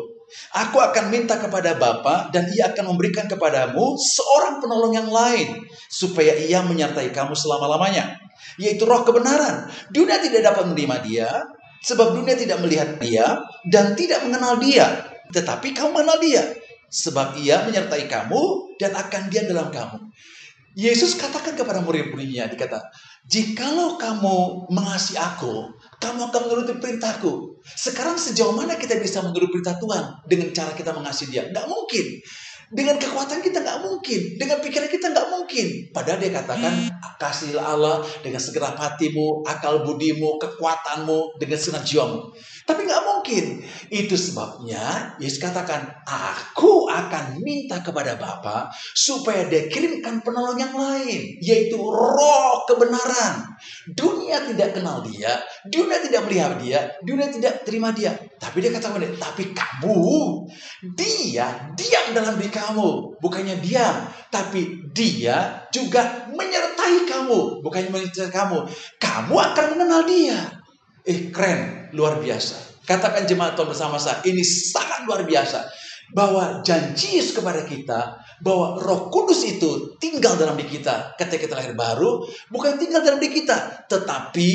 [SPEAKER 3] Aku akan minta kepada Bapa dan Ia akan memberikan kepadamu seorang penolong yang lain, supaya Ia menyertai kamu selama-lamanya, yaitu Roh kebenaran. Dunia tidak dapat menerima Dia, sebab dunia tidak melihat Dia dan tidak mengenal Dia. Tetapi kamu mengenal Dia, sebab Ia menyertai kamu dan akan diam dalam kamu. Yesus katakan kepada murid-muridnya, dikata, jikalau kamu mengasihi aku, kamu akan menuruti perintahku. Sekarang sejauh mana kita bisa menuruti perintah Tuhan dengan cara kita mengasihi Dia? Nggak mungkin. Dengan kekuatan kita nggak mungkin. Dengan pikiran kita nggak mungkin. Padahal Dia katakan, kasihilah Allah dengan segenap hatimu, akal budimu, kekuatanmu, dengan segenap jiwamu. Tapi nggak mungkin. Itu sebabnya Yesus katakan, aku akan minta kepada Bapa supaya Dia kirimkan penolong yang lain, yaitu Roh kebenaran. Dunia tidak kenal Dia, dunia tidak melihat Dia, dunia tidak terima Dia. Tapi Dia katakan, tapi kamu, Dia diam dalam diri kamu. Bukannya diam, tapi Dia juga menyertai kamu. Bukannya menyertai kamu, kamu akan mengenal Dia. Keren, luar biasa. Katakan jemaat Tuhan bersama saya, ini sangat luar biasa. Bahwa janji Yesus kepada kita, bahwa Roh Kudus itu tinggal dalam diri kita ketika kita lahir baru. Bukan tinggal dalam diri kita, tetapi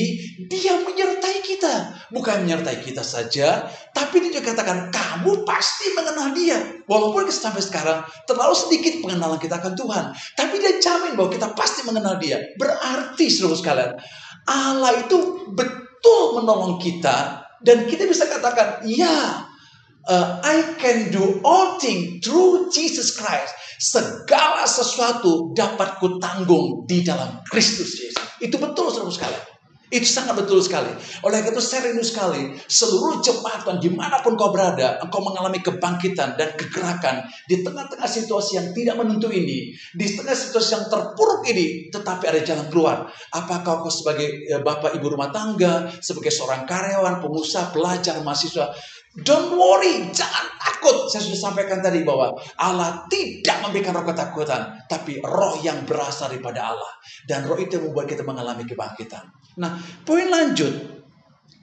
[SPEAKER 3] Dia menyertai kita. Bukan menyertai kita saja, tapi Dia juga katakan, kamu pasti mengenal Dia. Walaupun sampai sekarang terlalu sedikit pengenalan kita akan Tuhan, tapi Dia jamin bahwa kita pasti mengenal Dia. Berarti seluruh sekalian, Allah itu betul menolong kita. Dan kita bisa katakan, ya, I can do all things through Jesus Christ. Segala sesuatu dapat kutanggung di dalam Kristus Yesus. Itu betul saudara sekalian. Itu sangat betul sekali. Oleh karena itu saya rindu sekali seluruh jemaat Tuhan dimanapun kau berada, engkau mengalami kebangkitan dan kegerakan di tengah-tengah situasi yang tidak menentu ini, di tengah situasi yang terpuruk ini, tetapi ada jalan keluar. Apakah kau sebagai bapak ibu rumah tangga, sebagai seorang karyawan, pengusaha, pelajar, mahasiswa, don't worry, jangan takut. Saya sudah sampaikan tadi bahwa Allah tidak memberikan roh ketakutan, tapi roh yang berasal daripada Allah. Dan roh itu yang membuat kita mengalami kebangkitan. Nah, poin lanjut.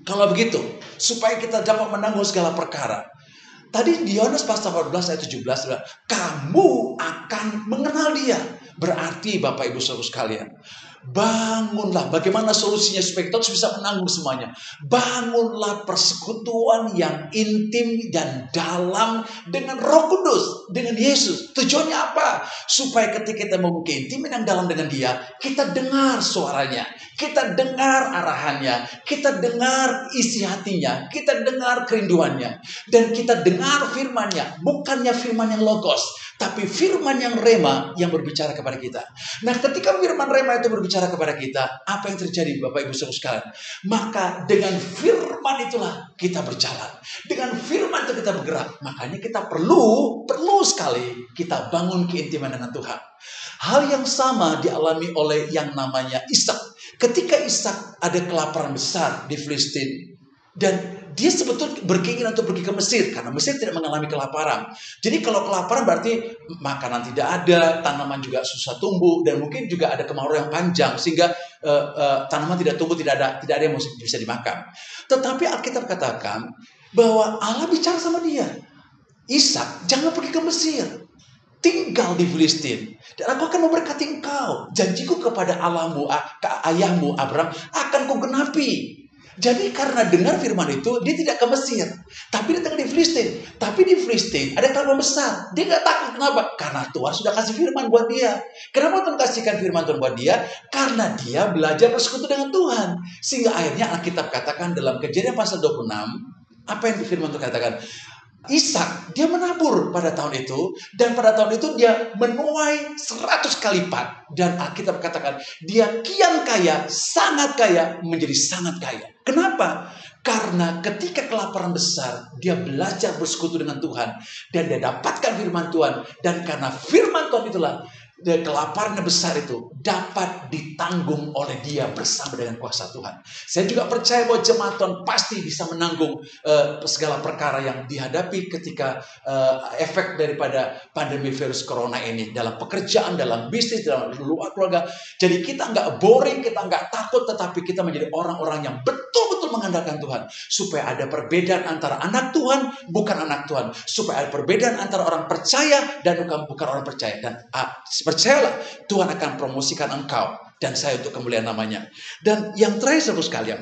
[SPEAKER 3] Kalau begitu, supaya kita dapat menanggung segala perkara, Tadi di Yohanes pasal 14 ayat 17 bilang, kamu akan mengenal dia. Berarti Bapak Ibu Saudara sekalian, bangunlah. Bagaimana solusinya supaya kita bisa menanggung semuanya? Bangunlah persekutuan yang intim dan dalam dengan Roh Kudus, dengan Yesus. Tujuannya apa? Supaya ketika kita mau keintiman yang dalam dengan Dia, kita dengar suaranya, kita dengar arahannya, kita dengar isi hatinya, kita dengar kerinduannya, dan kita dengar firman-Nya. Bukannya firman yang logos, tapi firman yang rema yang berbicara kepada kita. Nah, ketika firman rema itu berbicara kepada kita, apa yang terjadi Bapak Ibu Saudara sekalian? Maka dengan firman itulah kita berjalan. Dengan firman itu kita bergerak. Makanya kita perlu sekali kita bangun keintiman dengan Tuhan. Hal yang sama dialami oleh yang namanya Ishak. Ketika Ishak ada kelaparan besar di Filistin, dan dia sebetulnya berkeinginan untuk pergi ke Mesir, karena Mesir tidak mengalami kelaparan. Jadi kalau kelaparan berarti makanan tidak ada, tanaman juga susah tumbuh, dan mungkin juga ada kemarau yang panjang, sehingga tanaman tidak tumbuh, tidak ada yang bisa dimakan. Tetapi Alkitab katakan bahwa Allah bicara sama dia, Ishak, jangan pergi ke Mesir, tinggal di Filistin, dan aku akan memberkati engkau. Janjiku kepada Allahmu, ke ayahmu Abraham akan kugenapi. Jadi karena dengar firman itu, dia tidak ke Mesir, tapi dia tinggal di Filistin. Tapi di Filistin ada kelaparan besar. Dia nggak takut. Kenapa? Karena Tuhan sudah kasih firman buat dia. Kenapa Tuhan kasihkan firman Tuhan buat dia? Karena dia belajar bersekutu dengan Tuhan. Sehingga akhirnya Alkitab katakan dalam Kejadian pasal 26, apa yang firman Tuhan katakan? Ishak, dia menabur pada tahun itu, dan pada tahun itu dia menuai 100 kali lipat. Dan Alkitab katakan dia kian kaya, sangat kaya, menjadi sangat kaya. Kenapa? Karena ketika kelaparan besar, dia belajar bersekutu dengan Tuhan, dan dia dapatkan firman Tuhan. Dan karena firman Tuhan itulah kelaparan besar itu dapat ditanggung oleh dia bersama dengan kuasa Tuhan. Saya juga percaya bahwa jemaat Tuhan pasti bisa menanggung segala perkara yang dihadapi ketika efek daripada pandemi virus corona ini, dalam pekerjaan, dalam bisnis, dalam luar keluarga. Jadi kita nggak boring, kita nggak takut, tetapi kita menjadi orang-orang yang betul-betul mengandalkan Tuhan. Supaya ada perbedaan antara anak Tuhan, bukan anak Tuhan. Supaya ada perbedaan antara orang percaya dan bukan orang percaya. Dan percayalah, Tuhan akan promosikan engkau dan saya untuk kemuliaan namanya. Dan yang terakhir saudara sekalian,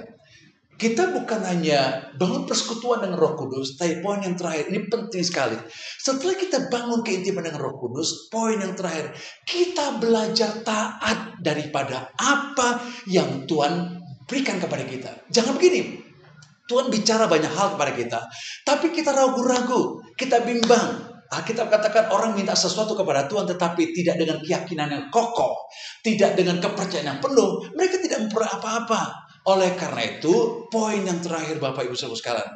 [SPEAKER 3] kita bukan hanya bangun persekutuan dengan Roh Kudus, tapi poin yang terakhir, ini penting sekali. Setelah kita bangun keintiman dengan Roh Kudus, poin yang terakhir, kita belajar taat daripada apa yang Tuhan berikan kepada kita. Jangan begini, Tuhan bicara banyak hal kepada kita, tapi kita ragu-ragu, kita bimbang. Alkitab katakan orang minta sesuatu kepada Tuhan tetapi tidak dengan keyakinan yang kokoh, tidak dengan kepercayaan yang penuh, mereka tidak memperoleh apa-apa. Oleh karena itu, poin yang terakhir Bapak Ibu Saudara sekalian,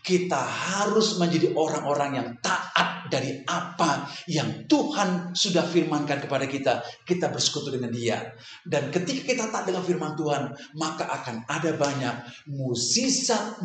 [SPEAKER 3] kita harus menjadi orang-orang yang taat dari apa yang Tuhan sudah firmankan kepada kita. Kita bersekutu dengan Dia. Dan ketika kita taat dengan firman Tuhan, maka akan ada banyak mukjizat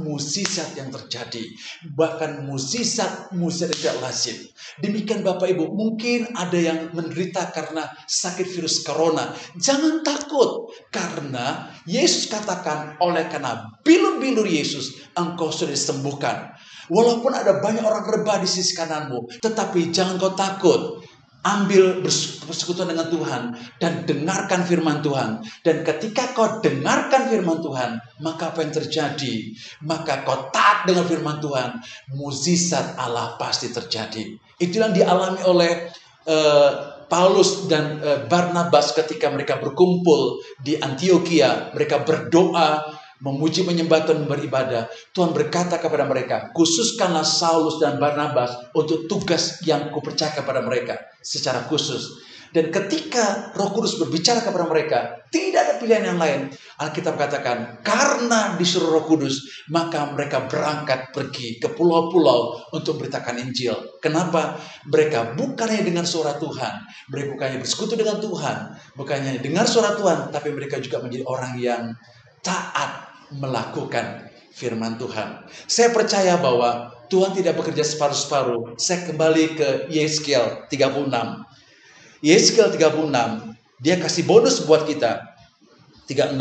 [SPEAKER 3] yang terjadi. Bahkan mukjizat yang tidak lazim. Demikian Bapak Ibu, mungkin ada yang menderita karena sakit virus corona. Jangan takut, karena Yesus katakan, oleh karena bilur-bilur Yesus, engkau sudah disembuhkan. Walaupun ada banyak orang rebah di sisi kananmu, tetapi jangan kau takut. Ambil bersekutu dengan Tuhan dan dengarkan firman Tuhan. Dan ketika kau dengarkan firman Tuhan, maka apa yang terjadi? Maka kau taat dengan firman Tuhan, mukjizat Allah pasti terjadi. Itulah yang dialami oleh Paulus dan Barnabas ketika mereka berkumpul di Antioquia. Mereka berdoa, memuji, menyembah dan beribadah. Tuhan berkata kepada mereka, khususkanlah Saulus dan Barnabas untuk tugas yang kupercaya kepada mereka secara khusus. Dan ketika Roh Kudus berbicara kepada mereka, tidak ada pilihan yang lain. Alkitab katakan, karena disuruh Roh Kudus, maka mereka berangkat pergi ke pulau-pulau untuk beritakan Injil. Kenapa? Mereka bukannya dengar suara Tuhan, mereka bukannya bersekutu dengan Tuhan, bukannya dengar suara Tuhan, tapi mereka juga menjadi orang yang taat melakukan firman Tuhan. Saya percaya bahwa Tuhan tidak bekerja separuh-separuh. Saya kembali ke Yeskiel 36. Yeskiel 36, dia kasih bonus buat kita. 36,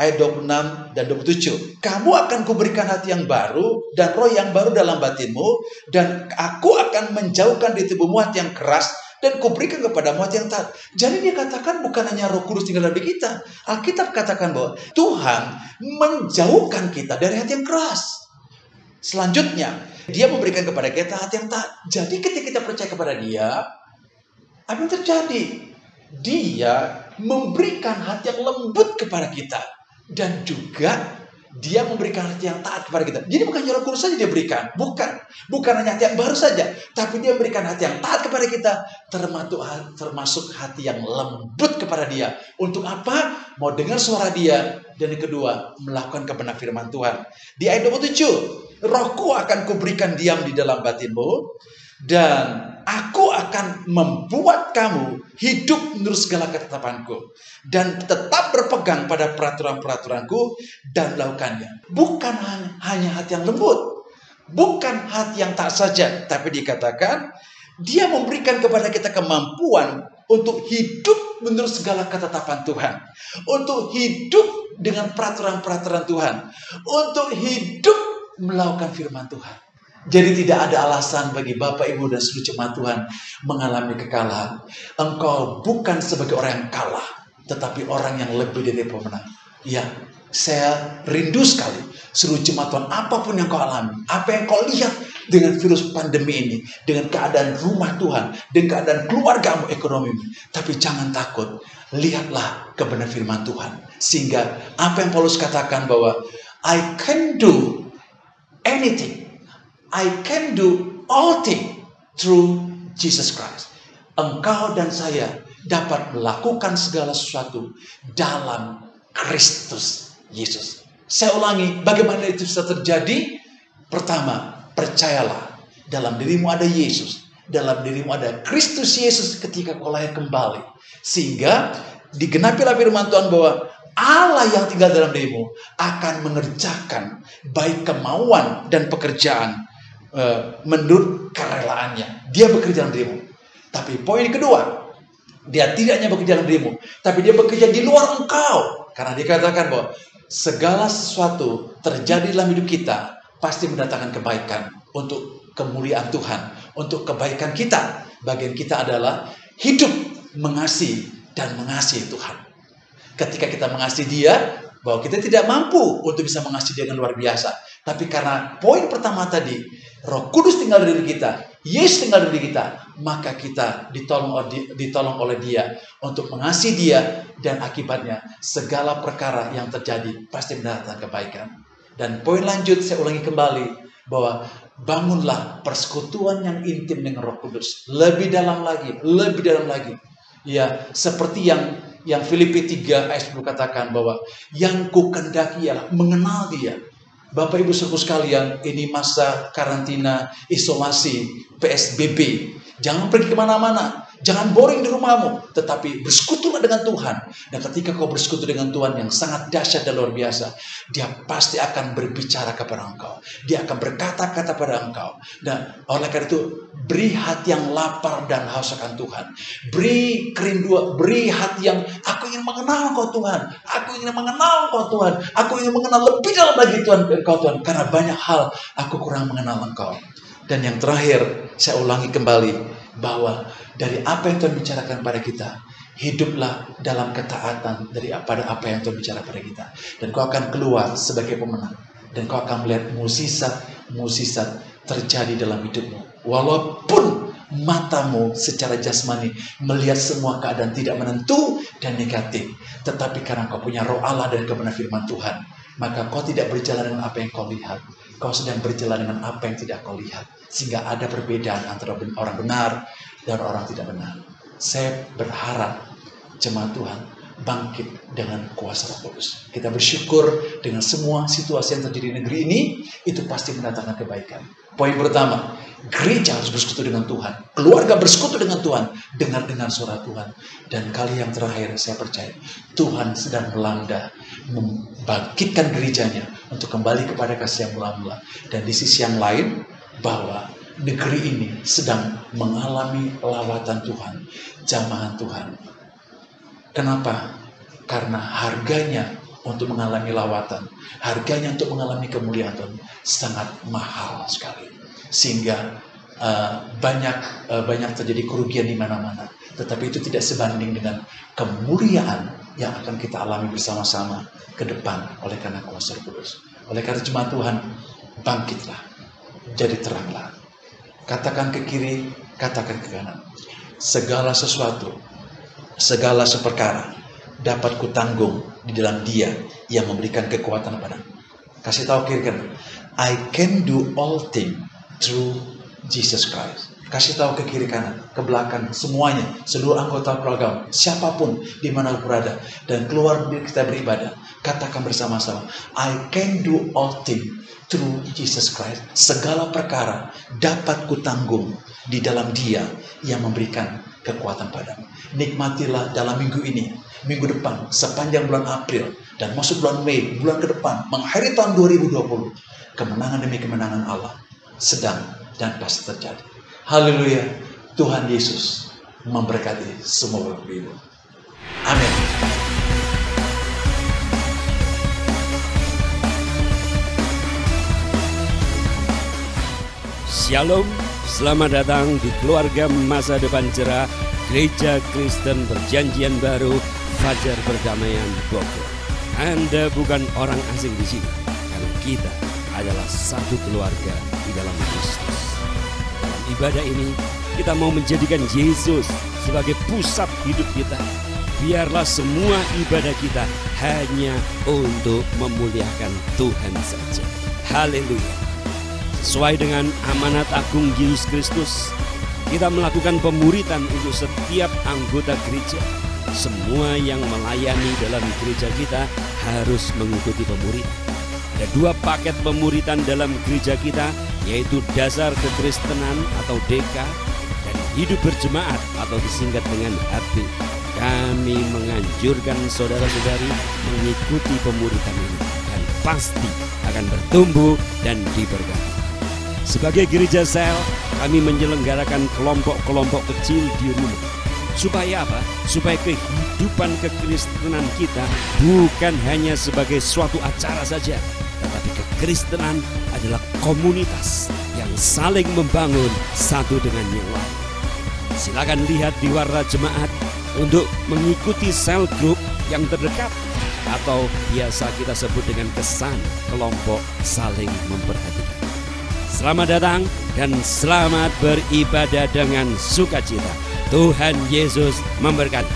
[SPEAKER 3] ayat 26 dan 27. Kamu akan kuberikan hati yang baru dan roh yang baru dalam batinmu, dan aku akan menjauhkan di tubuhmu hati yang keras dan kuberikan kepadamu hati yang taat. Jadi dia katakan bukan hanya Roh Kudus tinggal dalam diri kita. Alkitab katakan bahwa Tuhan menjauhkan kita dari hati yang keras. Selanjutnya, dia memberikan kepada kita hati yang taat. Jadi ketika kita percaya kepada dia, apa yang terjadi? Dia memberikan hati yang lembut kepada kita. Dan juga dia memberikan hati yang taat kepada kita. Jadi bukan Roh Kudus saja dia berikan. Bukan hanya hati yang baru saja. Tapi dia memberikan hati yang taat kepada kita. Termasuk hati yang lembut kepada dia. Untuk apa? Mau dengar suara dia. Dan yang kedua, melakukan kebenaran firman Tuhan. Di ayat 27. Rohku akan kuberikan diam di dalam batinmu. Dan aku akan membuat kamu hidup menurut segala ketetapanku. Dan tetap berpegang pada peraturan-peraturanku dan melakukannya. Bukan hanya hati yang lembut. Bukan hati yang tak saja. Tapi dikatakan, dia memberikan kepada kita kemampuan untuk hidup menurut segala ketetapan Tuhan. Untuk hidup dengan peraturan-peraturan Tuhan. Untuk hidup melakukan firman Tuhan. Jadi tidak ada alasan bagi Bapak, Ibu, dan seluruh jemaat Tuhan mengalami kekalahan. Engkau bukan sebagai orang yang kalah, tetapi orang yang lebih dari pemenang. Ya, saya rindu sekali seluruh jemaat Tuhan, apapun yang kau alami, apa yang kau lihat dengan virus pandemi ini, dengan keadaan rumah Tuhan, dengan keadaan keluargamu, ekonomimu. Tapi jangan takut, lihatlah kebenaran firman Tuhan. Sehingga apa yang Paulus katakan bahwa I can do anything. I can do all things through Jesus Christ. Engkau dan saya dapat melakukan segala sesuatu dalam Kristus Yesus. Saya ulangi, bagaimana itu bisa terjadi? Pertama, percayalah, dalam dirimu ada Yesus. Dalam dirimu ada Kristus Yesus ketika kau lahir kembali. Sehingga digenapilah firman Tuhan bahwa Allah yang tinggal dalam dirimu akan mengerjakan baik kemauan dan pekerjaan menurut kerelaannya. Dia bekerja dalam dirimu. Tapi poin kedua, dia tidak hanya bekerja dalam dirimu, tapi dia bekerja di luar engkau. Karena dikatakan bahwa segala sesuatu terjadi dalam hidup kita pasti mendatangkan kebaikan untuk kemuliaan Tuhan, untuk kebaikan kita. Bagian kita adalah hidup mengasihi dan mengasihi Tuhan. Ketika kita mengasihi Dia, bahwa kita tidak mampu untuk bisa mengasihi Dia dengan luar biasa. Tapi karena poin pertama tadi, Roh Kudus tinggal di diri kita, Yesus tinggal di diri kita, maka kita ditolong oleh Dia untuk mengasihi Dia, dan akibatnya segala perkara yang terjadi pasti mendatangkan kebaikan. Dan poin lanjut, saya ulangi kembali bahwa bangunlah persekutuan yang intim dengan Roh Kudus, lebih dalam lagi, lebih dalam lagi. Ya, seperti yang Filipi 3 ayat 10 katakan bahwa yang ku kendaki ialah mengenal Dia. Bapak Ibu saudaraku sekalian, ini masa karantina, isolasi, PSBB. Jangan pergi kemana-mana. Jangan boring di rumahmu. Tetapi bersekutulah dengan Tuhan. Dan ketika kau bersekutu dengan Tuhan yang sangat dahsyat dan luar biasa, Dia pasti akan berbicara kepada engkau. Dia akan berkata-kata pada engkau. Dan oleh karena itu, beri hati yang lapar dan haus akan Tuhan. Beri kerinduan, beri hati yang aku ingin mengenal Engkau Tuhan. Aku ingin mengenal Engkau Tuhan. Aku ingin mengenal lebih dalam lagi Tuhan, Engkau Tuhan. Karena banyak hal aku kurang mengenal Engkau. Dan yang terakhir, saya ulangi kembali bahwa dari apa yang Tuhan bicarakan pada kita, hiduplah dalam ketaatan daripada apa yang Tuhan bicara pada kita. Dan kau akan keluar sebagai pemenang. Dan kau akan melihat mukjizat terjadi dalam hidupmu. Walaupun matamu secara jasmani melihat semua keadaan tidak menentu dan negatif, tetapi karena kau punya Roh Allah dan kebenaran firman Tuhan, maka kau tidak berjalan dengan apa yang kau lihat. Kau sedang berjalan dengan apa yang tidak kau lihat. Sehingga ada perbedaan antara orang benar dan orang tidak benar. Saya berharap jemaat Tuhan bangkit dengan kuasa Roh Kudus. Kita bersyukur dengan semua situasi yang terjadi di negeri ini, itu pasti mendatangkan kebaikan. Poin pertama, gereja harus bersekutu dengan Tuhan. Keluarga bersekutu dengan Tuhan. Dengar suara Tuhan. Dan kali yang terakhir, saya percaya Tuhan sedang melanda, membangkitkan gerejanya untuk kembali kepada kasih yang mula-mula. Dan di sisi yang lain, bahwa negeri ini sedang mengalami lawatan Tuhan, jamahan Tuhan. Kenapa? Karena harganya untuk mengalami lawatan. Harganya untuk mengalami kemuliaan Tuhan sangat mahal sekali. Sehingga banyak terjadi kerugian di mana-mana. Tetapi itu tidak sebanding dengan kemuliaan yang akan kita alami bersama-sama ke depan oleh karena kuasa Roh Kudus. Oleh karena jemaat Tuhan, bangkitlah, jadi teranglah. Katakan ke kiri, katakan ke kanan. Segala sesuatu, segala seperkara dapat kutanggung di dalam Dia yang memberikan kekuatan padamu. Kasih tahu kiri kanan, I can do all things through Jesus Christ. Kasih tahu ke kiri kanan, ke belakang, semuanya, seluruh anggota keluarga, siapapun di mana berada dan keluar kita beribadah, katakan bersama-sama, I can do all things through Jesus Christ. Segala perkara dapat kutanggung di dalam Dia yang memberikan kekuatan padamu. Nikmatilah dalam minggu ini, minggu depan, sepanjang bulan April dan masuk bulan Mei, bulan ke depan, mengakhiri tahun 2020, kemenangan demi kemenangan Allah sedang dan pasti terjadi. Haleluya. Tuhan Yesus memberkati semua Bapak Ibu. Amin.
[SPEAKER 4] Shalom, selamat datang di keluarga masa depan cerah Gereja Kristen Perjanjian Baru Fajar Perdamaian Bogor. Anda bukan orang asing di sini, karena kita adalah satu keluarga di dalam Kristus. Dalam ibadah ini, kita mau menjadikan Yesus sebagai pusat hidup kita. Biarlah semua ibadah kita hanya untuk memuliakan Tuhan saja. Haleluya. Sesuai dengan amanat agung Yesus Kristus, kita melakukan pemuritan untuk setiap anggota gereja. Semua yang melayani dalam gereja kita harus mengikuti pemuritan. Ada 2 paket pemuritan dalam gereja kita, yaitu dasar kekristenan atau DK dan hidup berjemaat atau disingkat dengan HB. Kami menganjurkan saudara-saudari mengikuti pemuritan ini dan pasti akan bertumbuh dan diberkati. Sebagai gereja sel, kami menyelenggarakan kelompok-kelompok kecil di rumah. Supaya apa? Supaya kehidupan kekristenan kita bukan hanya sebagai suatu acara saja, tetapi kekristenan adalah komunitas yang saling membangun satu dengan yang lain. Silakan lihat di warna jemaat untuk mengikuti sel grup yang terdekat, atau biasa kita sebut dengan kesan kelompok saling memperhatikan. Selamat datang dan selamat beribadah dengan sukacita. Tuhan Yesus memberkati.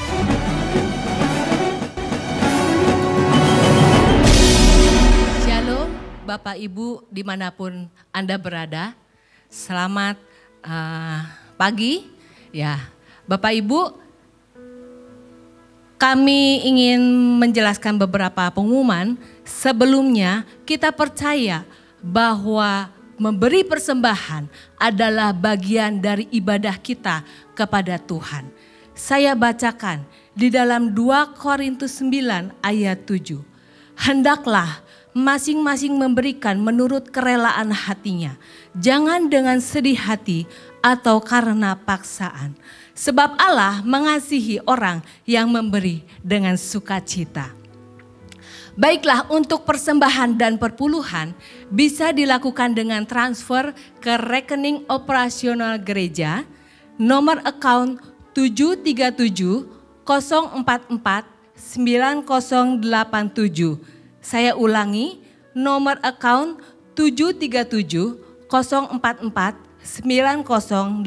[SPEAKER 5] Shalom Bapak Ibu dimanapun Anda berada. Selamat pagi. Ya, Bapak Ibu, kami ingin menjelaskan beberapa pengumuman. Sebelumnya kita percaya bahwa memberi persembahan adalah bagian dari ibadah kita kepada Tuhan. Saya bacakan di dalam 2 Korintus 9 ayat 7. Hendaklah masing-masing memberikan menurut kerelaan hatinya. Jangan dengan sedih hati atau karena paksaan. Sebab Allah mengasihi orang yang memberi dengan sukacita. Baiklah, untuk persembahan dan perpuluhan bisa dilakukan dengan transfer ke rekening operasional gereja nomor account 737 044 9087. Saya ulangi, nomor account 737 044 9087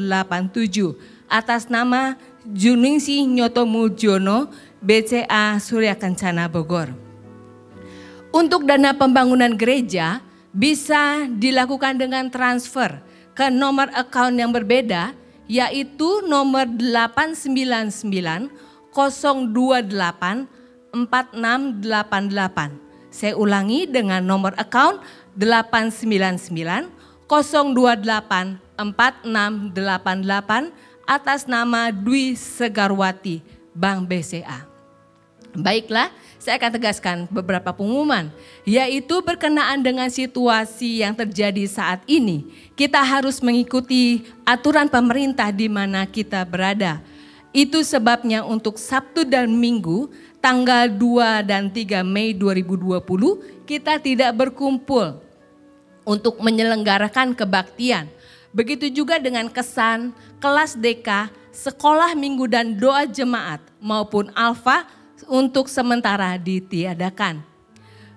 [SPEAKER 5] atas nama Juningsih Nyoto Muljono, BCA Surya Kencana Bogor. Untuk dana pembangunan gereja bisa dilakukan dengan transfer ke nomor account yang berbeda, yaitu nomor 899 028 4688. Saya ulangi dengan nomor account 899 028 4688 atas nama Dwi Segarwati, Bank BCA. Baiklah, saya akan tegaskan beberapa pengumuman, yaitu berkenaan dengan situasi yang terjadi saat ini. Kita harus mengikuti aturan pemerintah di mana kita berada. Itu sebabnya untuk Sabtu dan Minggu tanggal 2 dan 3 Mei 2020 kita tidak berkumpul untuk menyelenggarakan kebaktian. Begitu juga dengan kesan, kelas DK, sekolah minggu dan doa jemaat maupun alfa untuk sementara ditiadakan.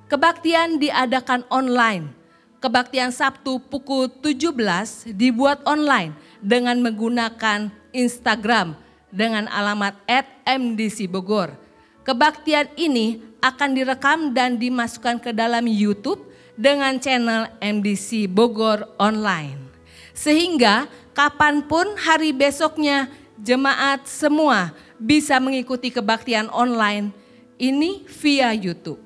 [SPEAKER 5] Kebaktian diadakan online. Kebaktian Sabtu pukul 17 dibuat online dengan menggunakan Instagram dengan alamat @MDC Bogor. Kebaktian ini akan direkam dan dimasukkan ke dalam YouTube dengan channel MDC Bogor Online. Sehingga kapanpun hari besoknya jemaat semua bisa mengikuti kebaktian online ini via YouTube.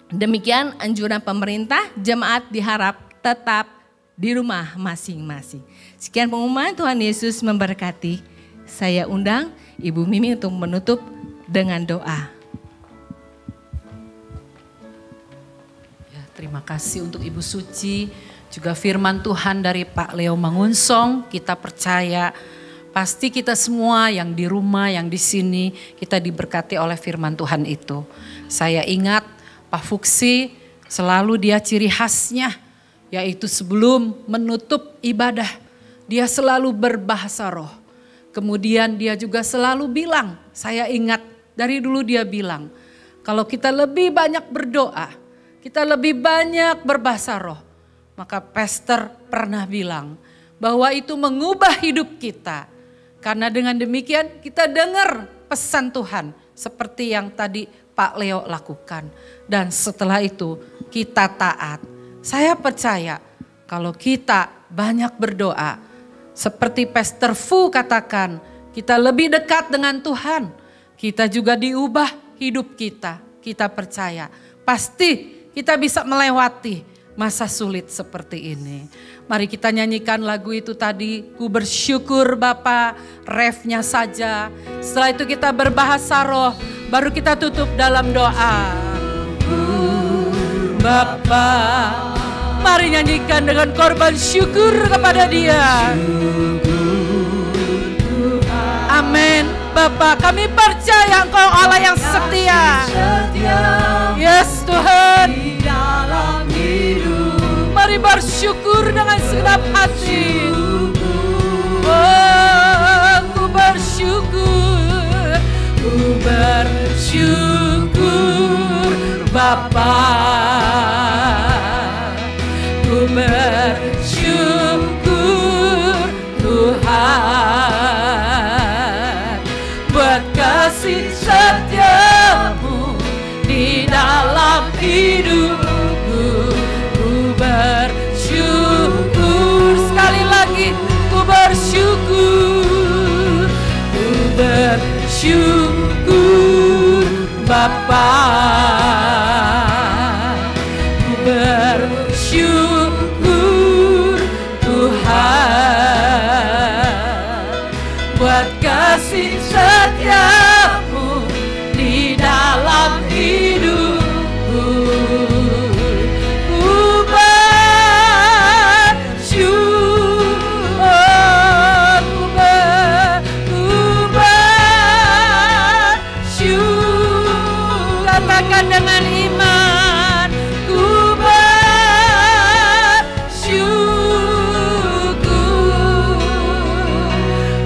[SPEAKER 5] Demikian anjuran pemerintah, jemaat diharap tetap di rumah masing-masing. Sekian pengumuman, Tuhan Yesus memberkati. Saya undang Ibu Mimi untuk menutup dengan doa.
[SPEAKER 6] Ya, terima kasih untuk Ibu Suci, juga firman Tuhan dari Pak Leo Mangunsong. Kita percaya pasti kita semua yang di rumah, yang di sini, kita diberkati oleh firman Tuhan itu. Saya ingat Pak Fuksi selalu dia ciri khasnya, yaitu sebelum menutup ibadah, dia selalu berbahasa roh. Kemudian dia juga selalu bilang, saya ingat dari dulu dia bilang, kalau kita lebih banyak berdoa, kita lebih banyak berbahasa roh, maka pastor pernah bilang bahwa itu mengubah hidup kita. Karena dengan demikian kita dengar pesan Tuhan seperti yang tadi Pak Leo lakukan. Dan setelah itu kita taat. Saya percaya kalau kita banyak berdoa, seperti Pastor Fu katakan, kita lebih dekat dengan Tuhan. Kita juga diubah hidup kita. Kita percaya pasti kita bisa melewati masa sulit seperti ini. Mari kita nyanyikan lagu itu tadi, ku bersyukur Bapa, refnya saja. Setelah itu kita berbahasa roh, baru kita tutup dalam doa. Bapa, mari nyanyikan dengan korban syukur kepada Dia. Amin. Bapa, kami percaya Engkau Allah yang setia. Yes Tuhan. Mari bersyukur dengan segenap hati. Oh, ku bersyukur. Ku bersyukur Bapa. Ku bersyukur Tuhan buat kasih setiamu di dalam hidupku. Ku bersyukur, sekali lagi ku bersyukur. Ku bersyukur Bapa. Ku bersyukur Tuhan buat kasih setiamu di dalam hidupku. Ku bersyukur, katakan dengan iman. Ku bersyukur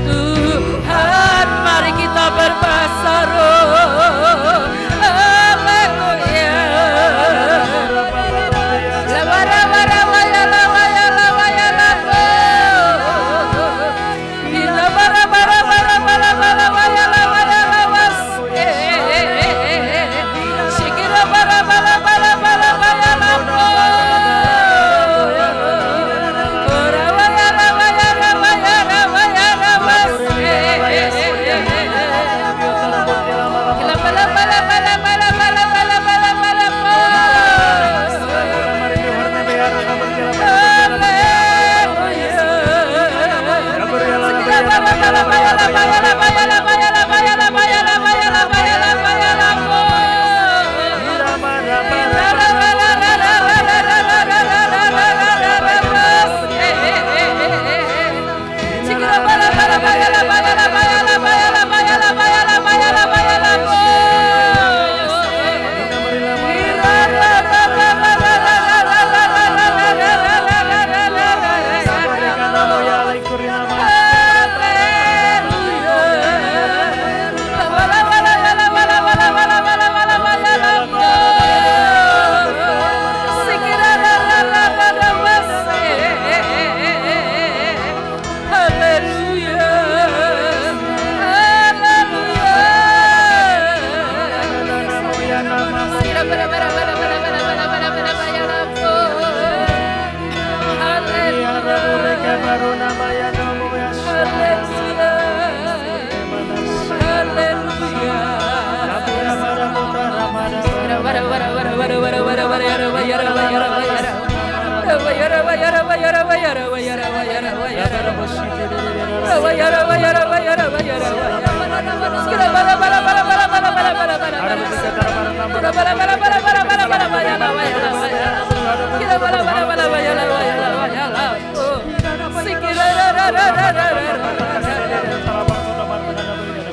[SPEAKER 6] Tuhan. Mari kita berbahasa roh. Haleluya.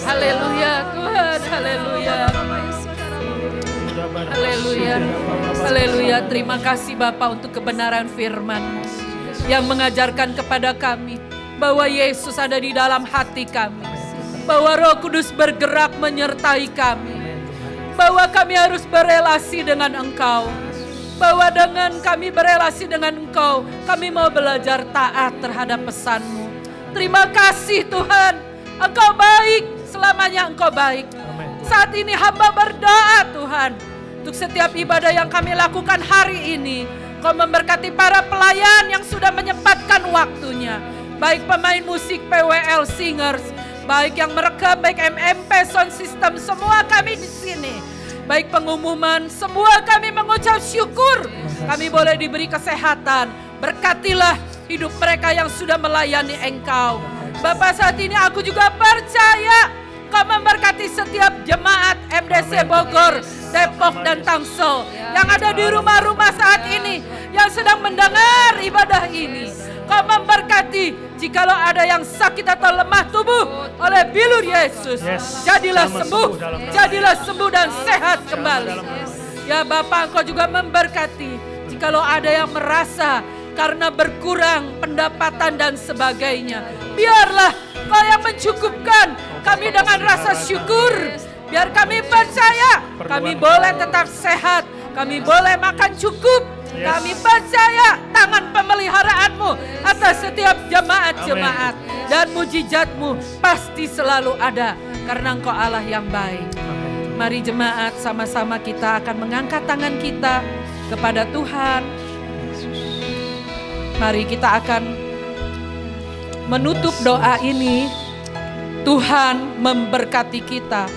[SPEAKER 6] Haleluya Tuhan, haleluya. Haleluya. Haleluya. Terima kasih Bapa untuk kebenaran firman yang mengajarkan kepada kami bahwa Yesus ada di dalam hati kami. Bahwa Roh Kudus bergerak menyertai kami. Bahwa kami harus berelasi dengan Engkau. Bahwa dengan kami berelasi dengan Engkau, kami mau belajar taat terhadap pesan-Mu. Terima kasih Tuhan, Engkau baik, selamanya Engkau baik. Saat ini hamba berdoa Tuhan, untuk setiap ibadah yang kami lakukan hari ini, Kau memberkati para pelayan yang sudah menyempatkan waktunya. Baik pemain musik PWL Singers, baik yang merekam, baik MMP Sound System, semua kami di sini. Baik pengumuman, semua kami mengucap syukur. Kami boleh diberi kesehatan. Berkatilah hidup mereka yang sudah melayani Engkau. Bapak, saat ini aku juga percaya Kau memberkati setiap jemaat MDC Bogor, Depok dan Tangsel yang ada di rumah-rumah saat ini, yang sedang mendengar ibadah ini. Kau memberkati jikalau ada yang sakit atau lemah tubuh oleh bilur Yesus. Jadilah sembuh dan sehat kembali. Ya Bapa, Engkau juga memberkati jikalau ada yang merasa karena berkurang pendapatan dan sebagainya. Biarlah Kau yang mencukupkan kami dengan rasa syukur. Biar kami percaya kami boleh tetap sehat, kami boleh makan cukup. Kami percaya tangan pemeliharaanmu atas setiap jemaat-jemaat. Dan mujizatmu pasti selalu ada, karena Engkau Allah yang baik. Mari jemaat, sama-sama kita akan mengangkat tangan kita kepada Tuhan. Mari kita akan menutup doa ini. Tuhan memberkati kita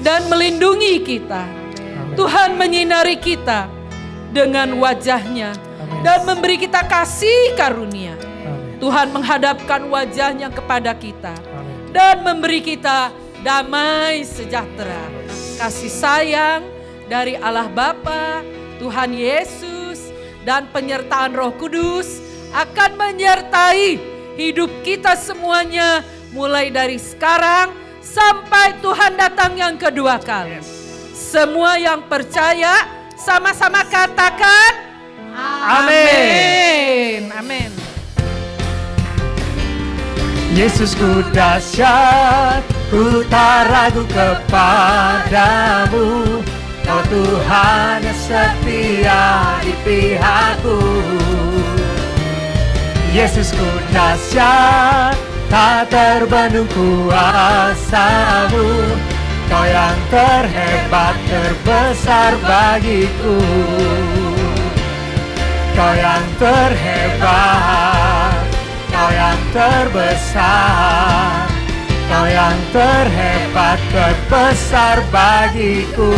[SPEAKER 6] dan melindungi kita. Tuhan menyinari kita dengan wajah-Nya dan memberi kita kasih karunia. Tuhan menghadapkan wajah-Nya kepada kita dan memberi kita damai sejahtera. Kasih sayang dari Allah Bapa, Tuhan Yesus, dan penyertaan Roh Kudus akan menyertai hidup kita semuanya, mulai dari sekarang sampai Tuhan datang yang kedua kali. Semua yang percaya sama-sama katakan amin. Amin.
[SPEAKER 2] Yesusku dahsyat, ku tak ragu kepadamu. Kau Tuhan yang setia di pihakku. Yesusku dahsyat, tak terbendung kuasa-Mu. Kau yang terhebat, terbesar bagiku. Kau yang terhebat, Kau yang terbesar, Kau yang terhebat, terbesar bagiku.